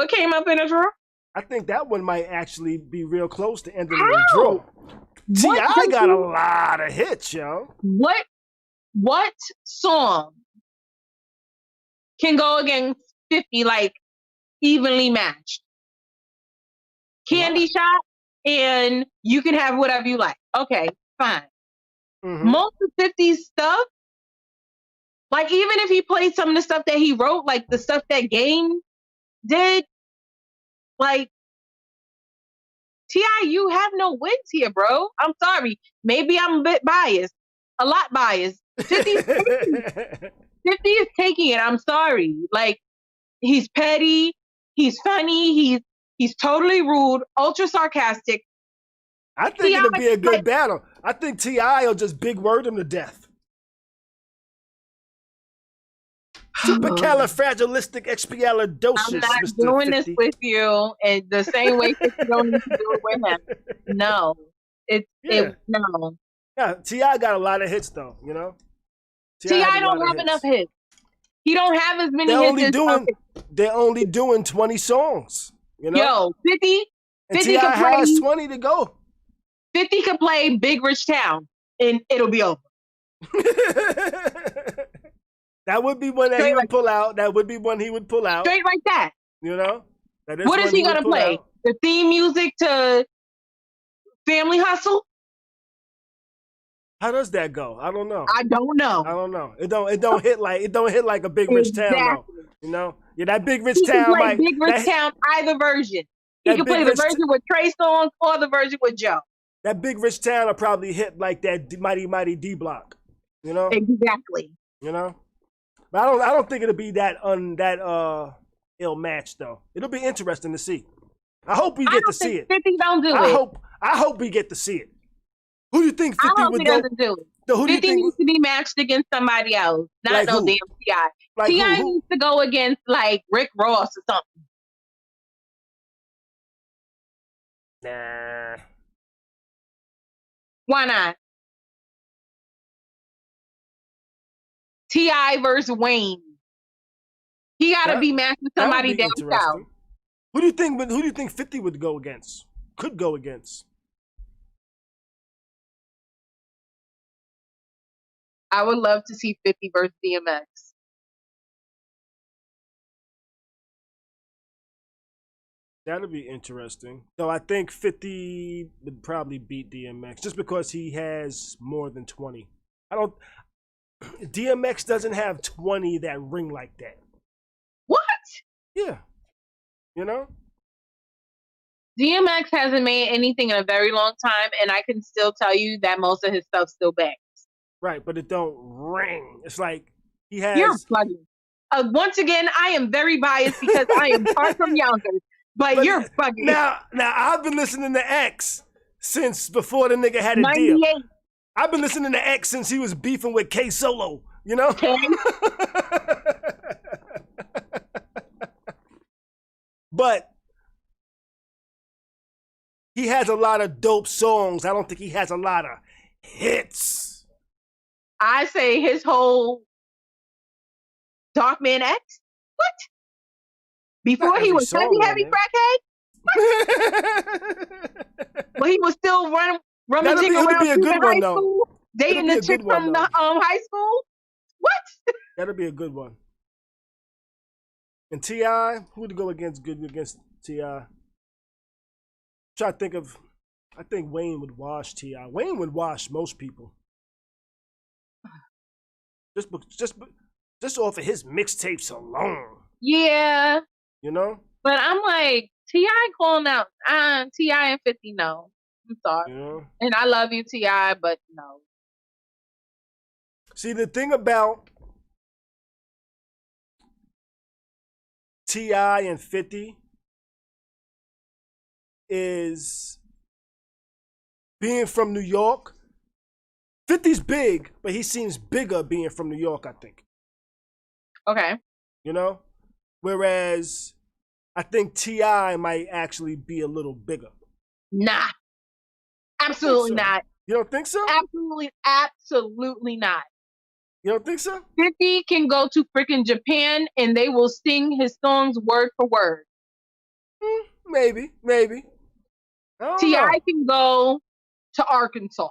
came up in a draw? I think that one might actually be real close to ending in a draw. T.I. got a lot of hits, yo. What song can go against 50 like evenly matched? Candy Shot and You Can Have Whatever You Like. Okay, fine. Most of 50's stuff, like even if he played some of the stuff that he wrote, like the stuff that Game did, like T.I., you have no wins here, bro. I'm sorry. Maybe I'm a bit biased. A lot biased. 50 is taking it. I'm sorry. Like, he's petty. He's funny. He's totally rude, ultra sarcastic. I think it'll be a good battle. I think T.I. will just big word him to death. Supercalifragilisticexpialidocious. I'm not doing 50. This with you in the same way that you don't need to do it with him. No. No. Yeah, T.I. got a lot of hits though, you know? T.I. don't have enough hits. He don't have as many hits. They're only doing 20 songs. You know? Yo, 50 T.I. has 20 to go. 50 could play Big Rich Town and it'll be over. That would be one that he would pull out. That would be one he would pull out. Straight like that. You know? What is he gonna play? The theme music to Family Hustle? How does that go? I don't know. I don't know. It don't hit like a Big Rich Town though. You know? Yeah, that Big Rich Town Big Rich Town, either version. He That can big play the rich version with Trey Songz or the version with Joe. that big rich town will probably hit like that mighty D block. You know? Exactly. You know? But I don't think it'll be that ill match though. It'll be interesting to see. I hope we get to see it. 50 don't do I it. hope we get to see it. Who do you think I 50 hope would he go? doesn't do it. Who do you 50 think? needs to be matched against somebody else, not Like no who? damn T.I. Like T.I. who? needs to go against like Rick Ross or something. Nah. Why not? T.I. versus Wayne. He got to be matched with That would somebody be down south. interesting. Who do you think 50 would go against? Could go against? I would love to see 50 versus DMX. That'd be interesting. Though I think 50 would probably beat DMX just because he has more than 20. DMX doesn't have 20 that ring like that. What? Yeah. You know? DMX hasn't made anything in a very long time, and I can still tell you that most of his stuff still bangs. Right, but it don't ring. It's like he has. You're bugging. Once again, I am very biased because I am part from Yonkers, but you're bugging. Now I've been listening to X since before the nigga had a 98. deal. I've been listening to X since he was beefing with K Solo. You know. Okay. But he has a lot of dope songs. I don't think he has a lot of hits. I say his whole Darkman X? What? Before he was heavy crackhead? Well, he was still rummaging around high school, dating the chick from the high school? What? That'll be a good one. And T.I., who would go against T.I.? Try to think of, I think Wayne would wash T.I. Wayne would wash most people. Just off of his mixtapes alone. Yeah. You know? But I'm like, T.I. calling out, T.I. and 50, no. I'm sorry. Yeah. And I love you, T.I., but no. See, the thing about T.I. and 50 is being from New York. 50's big, but he seems bigger being from New York, I think. Okay. You know? Whereas I think T.I. might actually be a little bigger. Nah. Absolutely not. You don't think so? Absolutely not. You don't think so? 50 can go to freaking Japan and they will sing his songs word for word. Maybe. T.I. can go to Arkansas.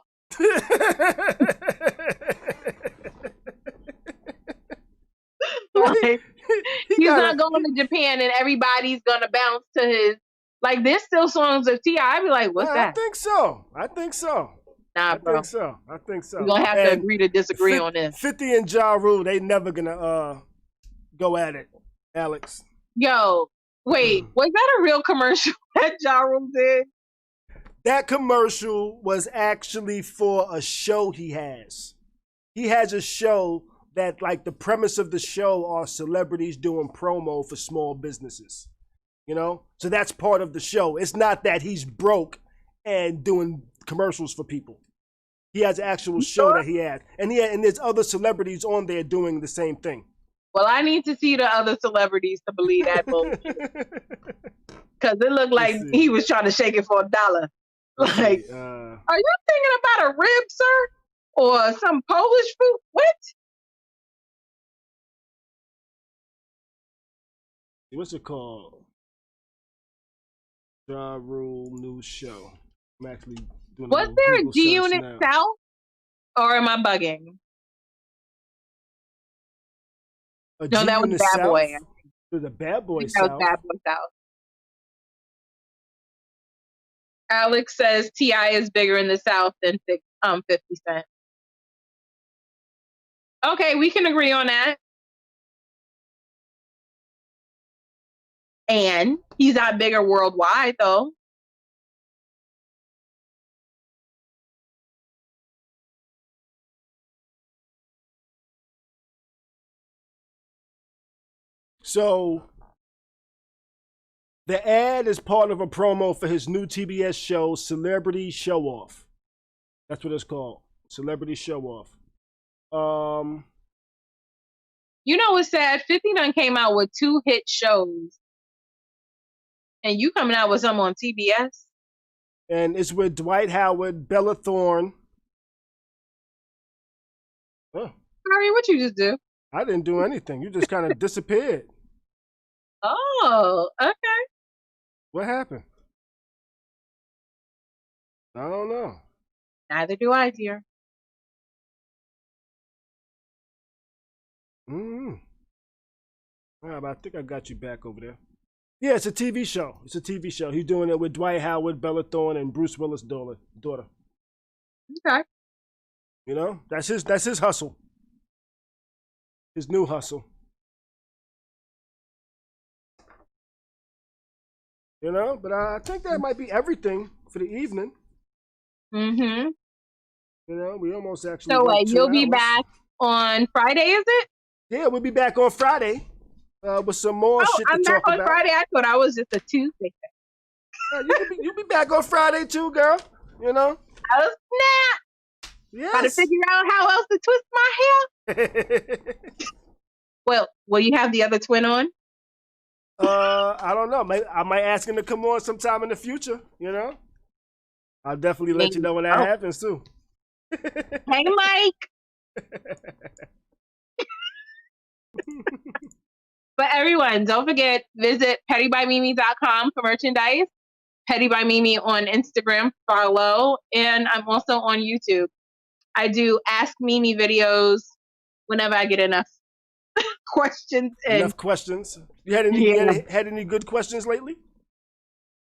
Like, he's not going to Japan and everybody's going to bounce to his. Like, there's still songs of T.I. I'd be like, what's that? I think so. Nah, bro. I think so. We're going to have to agree to disagree on this. 50 and Ja Rule, they never going to go at it, Alex. Yo, wait, was that a real commercial that Ja Rule did? That commercial was actually for a show he has. He has a show that, like, the premise of the show are celebrities doing promo for small businesses. You know? So that's part of the show. It's not that he's broke and doing commercials for people. He has an actual show that he had. And there's other celebrities on there doing the same thing. Well, I need to see the other celebrities to believe that bullshit. Because it looked like he was trying to shake it for $1. Like, are you thinking about a rib, sir? Or some Polish food? What? What's it called? Ja Rule new show. I'm actually doing. Was there a G Unit South? Or am I bugging? No, that was Bad Boy. It was a Bad Boy South. That was Bad Boy South. Alex says T.I. is bigger in the South than 50 Cent. Okay, we can agree on that. And he's not bigger worldwide, though. So the ad is part of a promo for his new TBS show, Celebrity Show Off. That's what it's called, Celebrity Show Off. You know what's sad? 50 done came out with 2 hit shows. And you coming out with something on TBS? And it's with Dwight Howard, Bella Thorne. Oh, Khary, what you just do? I didn't do anything. You just kind of disappeared. Oh, okay. What happened? I don't know. Neither do I, dear. But I think I got you back over there. Yeah, it's a TV show. It's a TV show. He's doing it with Dwight Howard, Bella Thorne, and Bruce Willis' daughter. Okay. You know, that's his hustle. His new hustle. You know, but I think that might be everything for the evening. Mm-hmm. You know, we almost actually. So went 2 you'll be hours. back on Friday, is it? Yeah, we'll be back on Friday with some more shit to I'm talk back on about. Friday. I thought I was just a Tuesday. You'll be back on Friday too, girl. You know. Oh snap! Yes. Got to figure out how else to twist my hair. Well, will you have the other twin on? I don't know. I might ask him to come on sometime in the future. You know. I'll definitely let you know when that happens too. Hey, Mike. But everyone, don't forget, visit pettybymimi.com for merchandise. Petty by Mimi on Instagram, follow. And I'm also on YouTube. I do Ask Mimi videos whenever I get enough questions in. Enough questions. You had any good questions lately?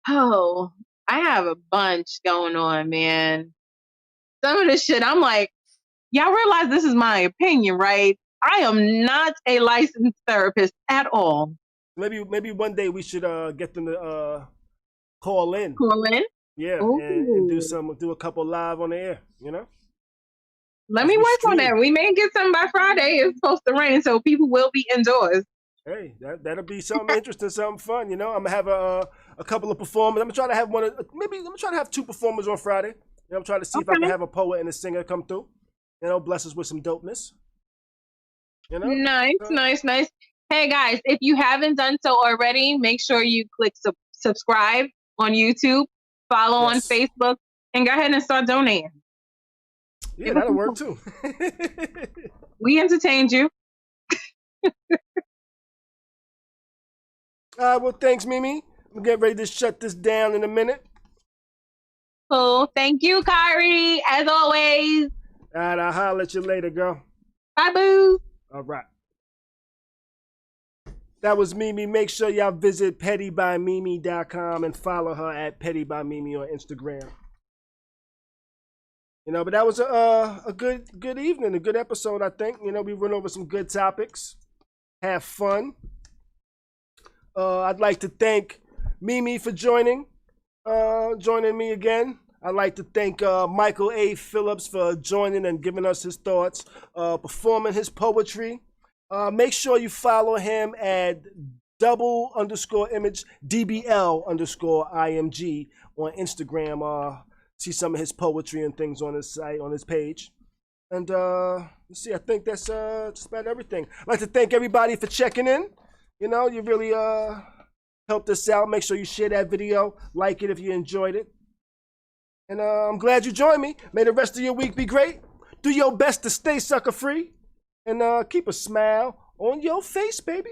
Oh, I have a bunch going on, man. Some of this shit, I'm like, y'all realize this is my opinion, right? I am not a licensed therapist at all. Maybe one day we should get them to call in. Call in? Yeah, and do a couple live on the air, you know? Let me work on that. We may get something by Friday. It's supposed to rain, so people will be indoors. Hey, that'll be something interesting, something fun, you know? I'm gonna have a couple of performers. I'm gonna try to have I'm gonna try to have 2 performers on Friday. You know, I'm trying to see if I can have a poet and a singer come through. You know, bless us with some dopeness. You know? Nice. Hey guys, if you haven't done so already, make sure you click subscribe on YouTube, follow on Facebook, and go ahead and start donating. Yeah, that'll work too. We entertained you. All right, well, thanks, Mimi. I'm getting ready to shut this down in a minute. Cool. Thank you, Khary, as always. All right, I'll holler at you later, girl. Bye, boo. All right. That was Mimi. Make sure y'all visit pettybymimi.com and follow her at pettybymimi on Instagram. You know, but that was a good evening, a good episode, I think. You know, we went over some good topics. Have fun. I'd like to thank Mimi for joining me again. I'd like to thank Michael A. Phillips for joining and giving us his thoughts, performing his poetry. Make sure you follow him at _image DBL_IMG on Instagram. See some of his poetry and things on his site, on his page. And let's see, I think that's just about everything. I'd like to thank everybody for checking in. You know, you really helped us out. Make sure you share that video, like it if you enjoyed it. And I'm glad you joined me. May the rest of your week be great. Do your best to stay sucker free. And keep a smile on your face, baby.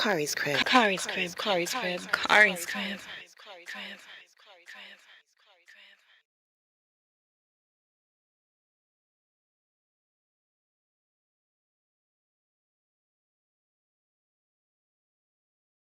Khary's crib. Khary's crib. Khary's crib. Khary's crib.